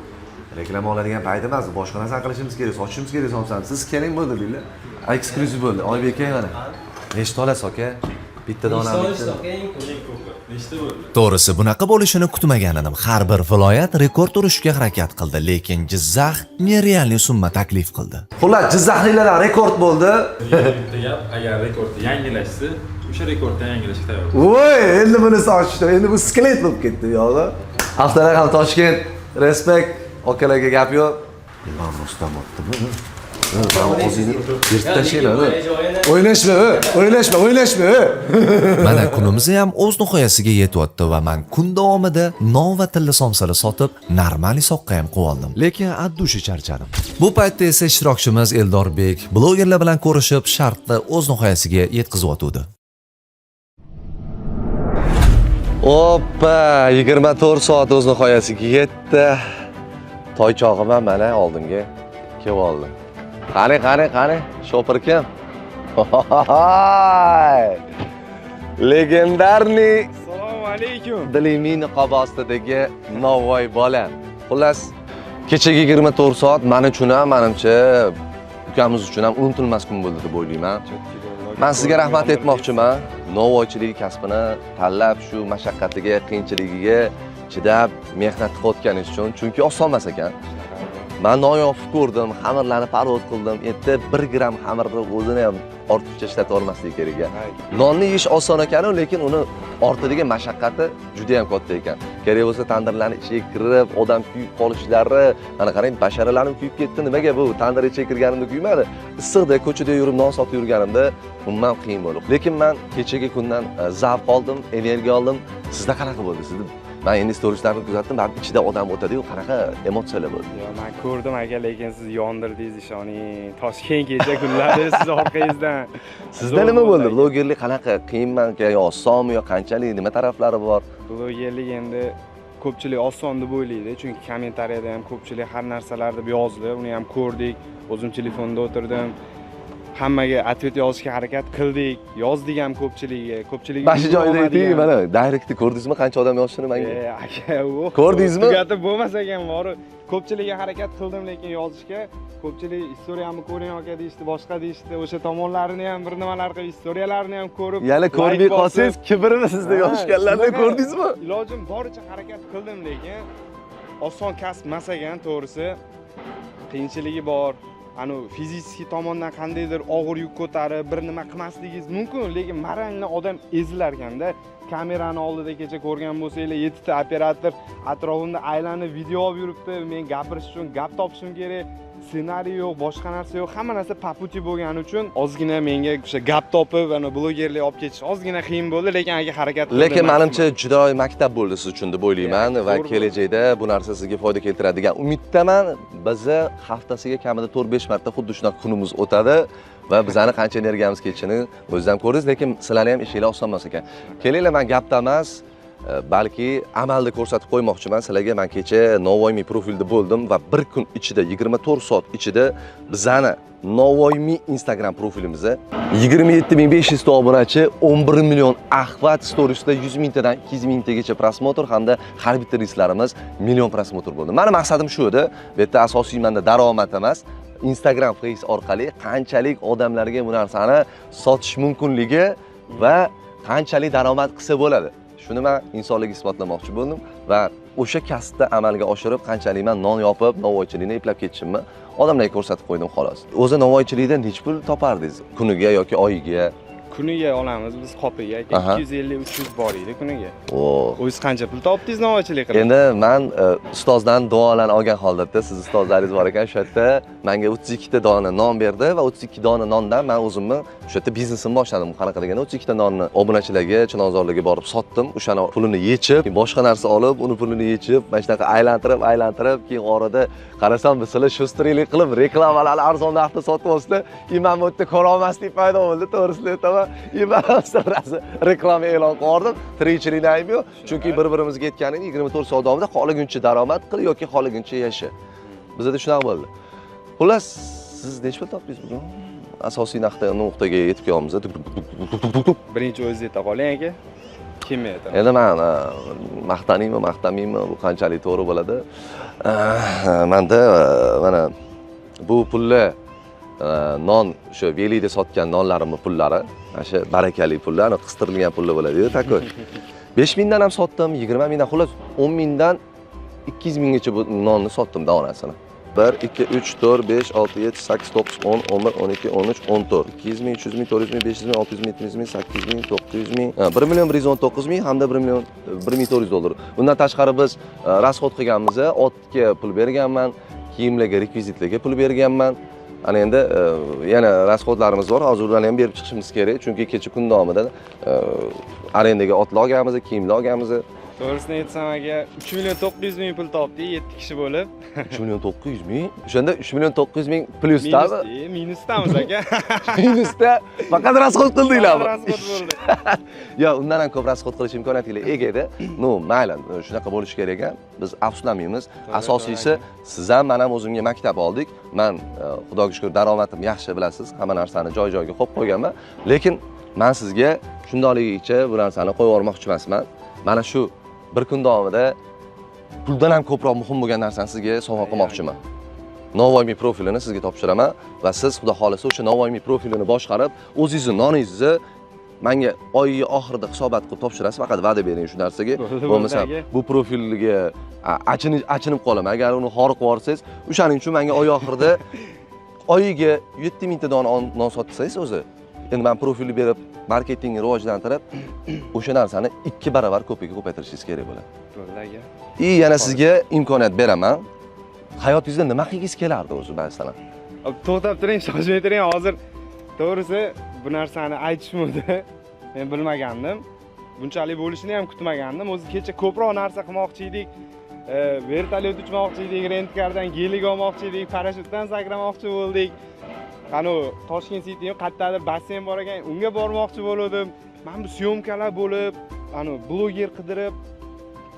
reklama oladigan payt emas, boshqa narsa qilishimiz kerak, sotishimiz kerak somsani. Siz keling bo'ldi deydilar. Eksklyuziv bo'ldi. Oybek aka mana. Nechta olasiz aka? Bitta dona bitta. To'g'risi bunaqa bo'lishini kutmagan edim. Har bir viloyat rekord urishga harakat qildi, lekin Jizzax nerealniy summa taklif qildi. Xullas, Jizzaxliklar rekord bo'ldi. Bitta gap, agar rekordni yangilashsa, o'sha rekordni yangilashga tayyor. Voy, endi buni sochishdi. Endi bu skelet bo'lib ketdi, yo'g'i. Avtoraqam Toshkent, respekt, okalarga gap yo'q. Imom Rustam o'tdimi? O'zingni yirtib tashlanglar. O'ynashma. Mana kunimiz ham o'z nihoyasiga yetyapti va men kun davomida non va tilla somsali sotib, normal soqqa ham qo'yoldim. Lekin addushi charchadim. Bu paytda esa ishtirokchimiz Eldorbek blogerlar bilan ko'rishib, shartni o'z nihoyasiga yetkazayotdi. Oppa, 24 soat o'z nihoyasiga yetdi. Toychog'im ham mana oldimga kelib oldi. Qani, shopir kim? Legendarniy Assalomu alaykum. Dilimiy niqob ostidagi Novvoy bola. Xullas, kechagi 24 soat men uchun ham, menimcha, ukamiz uchun ham unutilmas kun bo'ldi deb o'ylayman. Men sizga rahmat aytmoqchiman. Novvoychilik kasbini tanlab, shu mashaqqatiga, qiyinchiligiga chidab, mehnat qilayotganingiz uchun, chunki oson emas ekan. Men non yopib ko'rdim, xamirlarni parod qildim. Endi 1 gram xamirni o'zini ham ortiqcha ishlatib olmaslik kerak ekan. Nonni yeyish oson ekan, lekin uni ortidagi mashaqqati juda ham katta ekan. Kerak bo'lsa tandirlarning ichiga kirib, odam kuyib qolishlari, mana qarang, basharalarim kuyib ketdi. Nimaga bu? Tandir ichiga kirganimda kuymadi. Issiqda ko'chada yurib non sotib yurganimda umuman qiyin bo'ldi. Lekin men kechagi kundan zavq oldim, energiya oldim. Sizda qanaqa bo'ldi? Sizda men endi storieslarni kuzatdim, baribir ichida odam o'tadi-yu, qanaqa emotsiyalar bo'ldi. Yo, men ko'rdim aka, lekin siz yondirdingiz ishoning. Toshkent kecha kunlari siz orqangizdan. Sizda nima bo'ldi? Blogerlik qanaqa? Qiyinmi yo osonmi yo qanchalik, nima taraflari bor? Blogerlik endi ko'pchilik oson deb o'ylaydi, chunki kommentariyada ham ko'pchilik har narsalar deb yozdi, uni ham ko'rdik. O'zim telefonda o'tirdim. Hammaga atvet yozishga harakat qildik. Yozdik ham ko'pchilik. Bashi joyida ayting, mana direktni ko'rdingizmi? Qancha odam yozishini menga? Aka, u. Ko'rdingizmi? Tugatib bo'lmas ekan, bor. Ko'pchilikga harakat qildim, lekin yozishga ko'pchilik istoriyamni ko'ring aka deyishdi, boshqa deyishdi. O'sha tomonlarini ham bir nimalar qilib, istoriyalarni ham ko'rib, yana ko'rmay qolsangiz, kibrimi sizda yozishganlarni ko'rdingizmi? Ilojim boricha harakat qildim, lekin oson kasb emas ekan, to'g'risi. Qiyinchiligi bor. Ani fiziki tomondan qandaydir og'ir yuk ko'tarib, bir nima qilmasligingiz mumkin, lekin marangli odam ezilar ekanda. Kamerani oldida kecha ko'rgan bo'lsanglar, 7 ta operator atrofimda aylanib video olib yuribdi. Men gapirish uchun gap topishim kerak. Ssenariy yo'q, boshqa narsa yo'q. Hamma narsa paputi bo'lgani uchun ozgina menga o'sha gap topib, ana blogerlik olib ketish ozgina qiyin bo'ldi, lekin aka harakat qildim. Lekin menimcha juda maktab bo'ldi siz uchun deb o'ylayman va kelajakda bu narsa sizga foyda keltiradigan umiddaman. Bizni haftasiga kamida 4-5 marta xuddi shunaqa kunimiz o'tadi va bizani qancha energiyamiz ketishini o'zingiz ham ko'rdingiz, lekin sizlarning ham ishinglar oson emas ekan. Kelinglar, men gapda emas, balki amalda ko'rsatib qo'ymoqchiman sizlarga. Men kecha Novvoymi profilda bo'ldim va bir kun ichida 24 soat ichida bizani Novvoymi Instagram profilimizda 27500 ta obunachi, 11 million axvat, storiesda 100 mingtadan 200 mingtagacha prosmotr hamda har bitta reelslarimiz million prosmotr bo'ldi. Meni maqsadim shu edi. Bu yerda asosiy menda daromad emas, Instagram Face orqali qanchalik odamlarga bu narsani sotish mumkinligi va qanchalik daromad qilsa bo'ladi. Shuni men insonlarga isbotlamoqchi bo'ldim va o'sha kasbda amalga oshirib qanchalik men non yopib, novvoychilikni eplab ketishimni odamlarga ko'rsatib qo'ydim xolos. O'zi novvoychilikdan necha pul topardingiz? Kuniga yoki oyiga? Kuniga olamiz biz qopiga, 250-300 bor edi kuniga. O'zingiz qancha pul topdingiz novvoychilik qilib? Endi men ustozdan duolarni olgan holatda, siz ustozlaringiz bor ekan, shu yerda menga 32 ta dona non berdi va 32 dona nondan men o'zimni shu yerda biznesimni boshladim. Qanaqa deganda 32 ta nonni obunachilarga, chilonzorlarga borib sotdim. O'shani pulini yechib, boshqa narsa olib, uni pulini yechib, mana shunaqa aylantirib, keyin orada qarasam, sizlar shustriylik qilib reklamalarni arzon narxda sotib olsizlar, men bu yerda ko'ra olmaslik paydo bo'ldi, to'g'risini aytaman. Reklama e'lon qildim. Tirikchilikni aybi yo'q. Chunki bir-birimizga aytganim 24 soat davomida xohlaguncha daromad qil yoki xohlaguncha yasha. Bizda shunaqa bo'ldi. Xullas, siz necha pul topdingiz bugun? Asosiy nuqtaga yetib kelamiz. Birinchi o'zingiz ayta qoling aka. Kim aytadi? Endi men maqtanaymi, maqtamaymi, bu qanchalik to'g'ri bo'ladi. Menda mana bu pullar non o'sha velida sotgan nonlarimni pullari, mana shu barakali pullar, qistirilgan pullar bo'ladi-ku, taku. 5 mingdan ham sotdim, 20 mingdan, xullas 10 mingdan 200 minggacha bu nonni sotdim donasini. 1 2 3 4 5 6 7 8 9 10 11 12 13 14 200 ming, 300 ming, 400 ming, 500 ming, 600 ming, 700 ming, 800 ming, 900 ming, 1 million 119 ming hamda 1 million 1400 dollar. Bundan tashqari biz rasxod qilganmiz, otga pul berganman, kiyimlarga, rekvizitlarga pul berganman. Ana endi yana rasxodlarimiz bor. Hozir ularni ham berib chiqishimiz kerak, chunki kecha kun davomida arendaga otlar olganmiz, kiyimlar olganmiz. To'g'risini aytsam aka 3 million 900 ming pul topdik 7 kishi bo'lib. 3 million 900 ming. O'shanda 3 million 900 ming plyusdami? Minusdamiz aka. Minusda faqat rasxod qildinglarmi? Rasxod bo'ldi. Yo, undan ham ko'p rasxod qilish imkoniyatingiz ega edi. No, mayli, shunaqa bo'lishi kerak ekan. Biz afsuslanmaymiz. Asosiysi siz ham, men ham o'zimga maktab oldik. Men xudoga shukr daromadim yaxshi bilasiz. Hamma narsani joy-joyiga qo'yib qo'yganman. Lekin men sizga shundayligicha bu narsani qo'yib yubormoqchi emasman. Mana shu bir kun davomida puldan ham ko'proq muhim bo'lgan narsani sizga sovg'a qilmoqchiman. Novoymi profilini sizga topshiraman va siz xudo xolasa o'sha Novoymi profilini boshqarib, o'zingizni noningizni menga oy oxirida hisobot qilib topshirasiz. Faqat va'da bering shu narsaga. Bo'lmasa bu profilga achinib qolaman. Agar uni xor qilib yuborsangiz, o'shaning uchun menga oy oxirida oyiga 7000 ta dona non sotsangiz o'zi, endi men profilni berib marketingni rivojlantirib, o'sha narsani 2 barobar ko'piga ko'paytirishingiz kerak bo'ladi. Bo'ldi aka. Yana sizga imkoniyat beraman. Hayotingizda nima qilgingiz kelardi o'zi masalan? To'xtab turing, shoshmay turing. Hozir to'g'risi bu narsani aytishmadi. Men bilmagandim. Bunchalik bo'lishini ham kutmagandim. O'zi kecha ko'proq narsa qilmoqchi edik. Vertolyot uchmoqchi edik, rentkardan gelik olmoqchi edik, parashyutdan sakramoqchi bo'ldik. Qani Toshkent City qayerdadir basseyn bor ekan, unga bormoqchi bo'ldim. Men bu syomkalar bo'lib, ani bloger qidirib,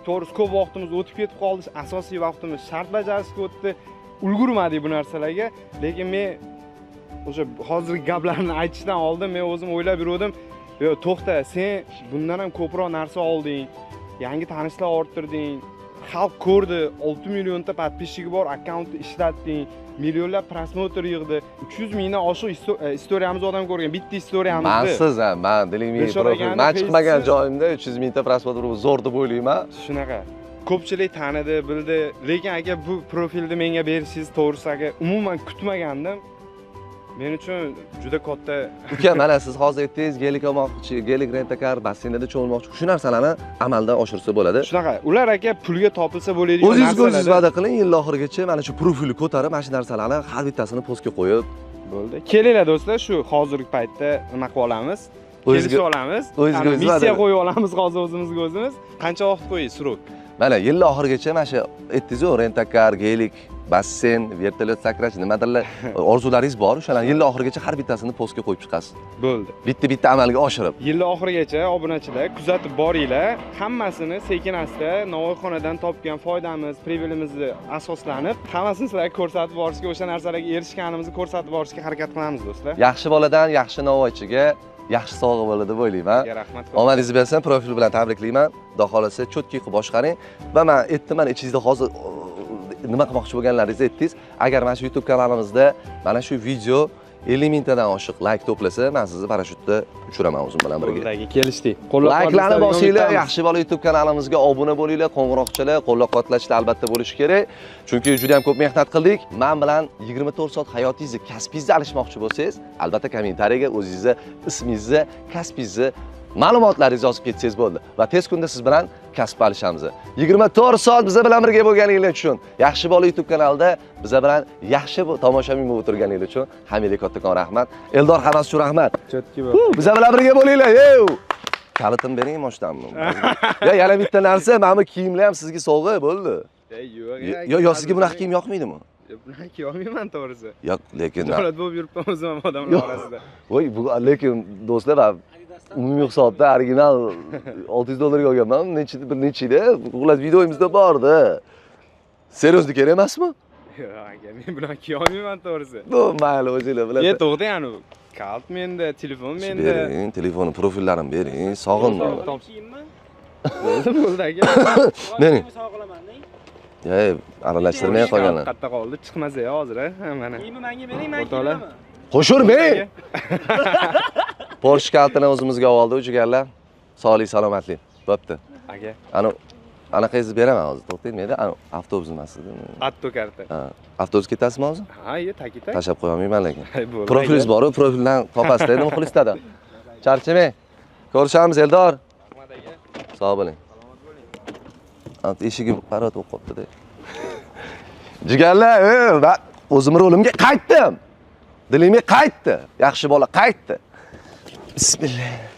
to'g'risi ko'p vaqtimiz o'tib ketib qoldi. Asosiy vaqtimiz shart bajarishga o'tdi. Ulgurmadik bu narsalarga. Lekin men o'sha hozirgi gaplarni aytishdan oldin men o'zim o'ylab yurdim. Yo, to'xta, sen bundan ham ko'proq narsa olding. Yangi tanishlar orttirding. Xalq ko'rdi, 6 millionta podpисчиги bor, akkauntni ishlatding. Millionlab prosmotr yig'di. 300 mingdan oshiq istoriyamizni odam ko'rgan. Bitta istoriyamizni. Mensiz ham, men dilingni profil. Men chiqmagan joyimda 300 mingta prosmotr zo'r deb o'ylayman. Shunaqa. Ko'pchilik tanidi, bildi. Lekin aka bu profilni menga berishingiz to'g'risi aka umuman kutmagandim. Men uchun juda katta. Uka, mana siz hozir aytdingiz, gelik olmoqchi, gelik rentakar, basseynda cho'lmoqchi. Shu narsalarni amaldan oshirsa bo'ladi. Shunaqa. Ular aka pulga topilsa bo'ladigan narsalar. O'zingiz va'da qiling, yil oxirigacha mana shu profilni ko'tarib, mana shu narsalarni har bittasini postga qo'yib bo'ldi. Kelinglar do'stlar, shu hozirgi paytda nima qilib olamiz? Kelishib olamiz. Missiya qo'yib olamiz hozir o'zimizga o'zimiz. Qancha vaqt qo'ying, suruk? Mana yil oxirigacha mana shu aytdingiz-ku, rentakar, gelik, basseyn, vertolyot sakrash, nimadirlar orzularingiz bor, o'shalarni yil oxirigacha har bittasini postga qo'yib chiqasiz. Bo'ldi. Bitta amalga oshirib. Yil oxirigacha obunachilar kuzatib boringlar. Hammasini sekin-asta Navoiyxonadan topgan foydamiz, privilimizni asoslanib, hammasini sizlarga ko'rsatib borishga, o'sha narsalarga erishganimizni ko'rsatib borishga harakat qilamiz do'stlar. Yaxshi boladan yaxshi Navoiychiga yaxshi sovg'a bo'ladi deb o'ylayman. Rahmat. Omadingiz bersin, profil bilan tabriklayman. Xudo xolasa cho'tki qilib boshqaring va men aytdim, ichingizda hozir nima qilmoqchi bo'lganlaringizni aytdingiz. Agar mana shu YouTube kanalimizda mana shu video 50 mingtadan oshiq layk to'plasa, men sizni parashyutda uchiraman o'zim bilan birga. Kelishdik. Layklarni bosinglar, yaxshi bola YouTube kanalimizga obuna bo'linglar, qo'ng'iroqchalar, qo'llab-quvvatlashlar albatta bo'lishi kerak. Chunki juda ham ko'p mehnat qildik. Men bilan 24 soat hayotingizni, kasbingizni alishmoqchi bo'lsangiz, albatta kommentariyaga o'zingizni ismingizni, kasbingizni, ma'lumotlaringizni yozib ketsangiz bo'ldi va tez kunda siz bilan kasb olishamiz. 24 soat biz bilan birga bo'lganingiz uchun, yaxshi bola YouTube kanalida biz bilan yaxshi tomoshabin bo'lib o'tirganingiz uchun hammaga kattakon rahmat. Eldor hammasi uchun rahmat. Chotki bo'l. Biz bilan birga bo'linglar. Kalitim bering moshdanmi? Ya yana bitta narsa, mana bu kiyimlar ham sizga sovg'a bo'ldi. Yo, sizga bunaqa kiyim yoqmaydimi? Bunaqa kiyolmayman to'g'risi. Yo'q, lekin davlat bo'lib yuribman o'zim ham odamlar orasida. Voy, bu lekin do'stlar, umumiy hisobda original $600 olganman. Bir nechida? Xullas videomizda bordi. Seriozlik kerak emasmi? Yo'q, aka, men bunaqa kiyolmayman to'g'risi. Mayli, o'zinglar bilan. To'g'ri, yani kalt menda, telefon menda. Bering, telefon profillarini bering, sog'indim. Bo'ldi aka. Bering. Aralashtirmay qolganlar. Qatta qoldi, chiqmasa hozir, mana. Kiyimni menga bering, men kiymayman. Qo'shurmang. Porsche kaltini o'zimizga oldi, o'chiganlar. Sog'lik, salomatlik. Bo'pti. Aka. Anaqangizni beraman hozir, to'xtaymaydi. Avtobus emasdi. Atto karta. Ha, avtobus ketasizmi hozir? Ha, takita. Tashab qo'ymayman lekin. Profilingiz bor, profildan topasizlar, nima qilisizlar? Charchamang. Ko'rishamiz, Eldor. Rahmat aka. Sog' bo'ling. Eshigim parot o'qib qopti-da. Jigarlar, men o'zim rolimga qaytdim. Dilimiy qaytdi. Yaxshi bola qaytdi. Bismillah.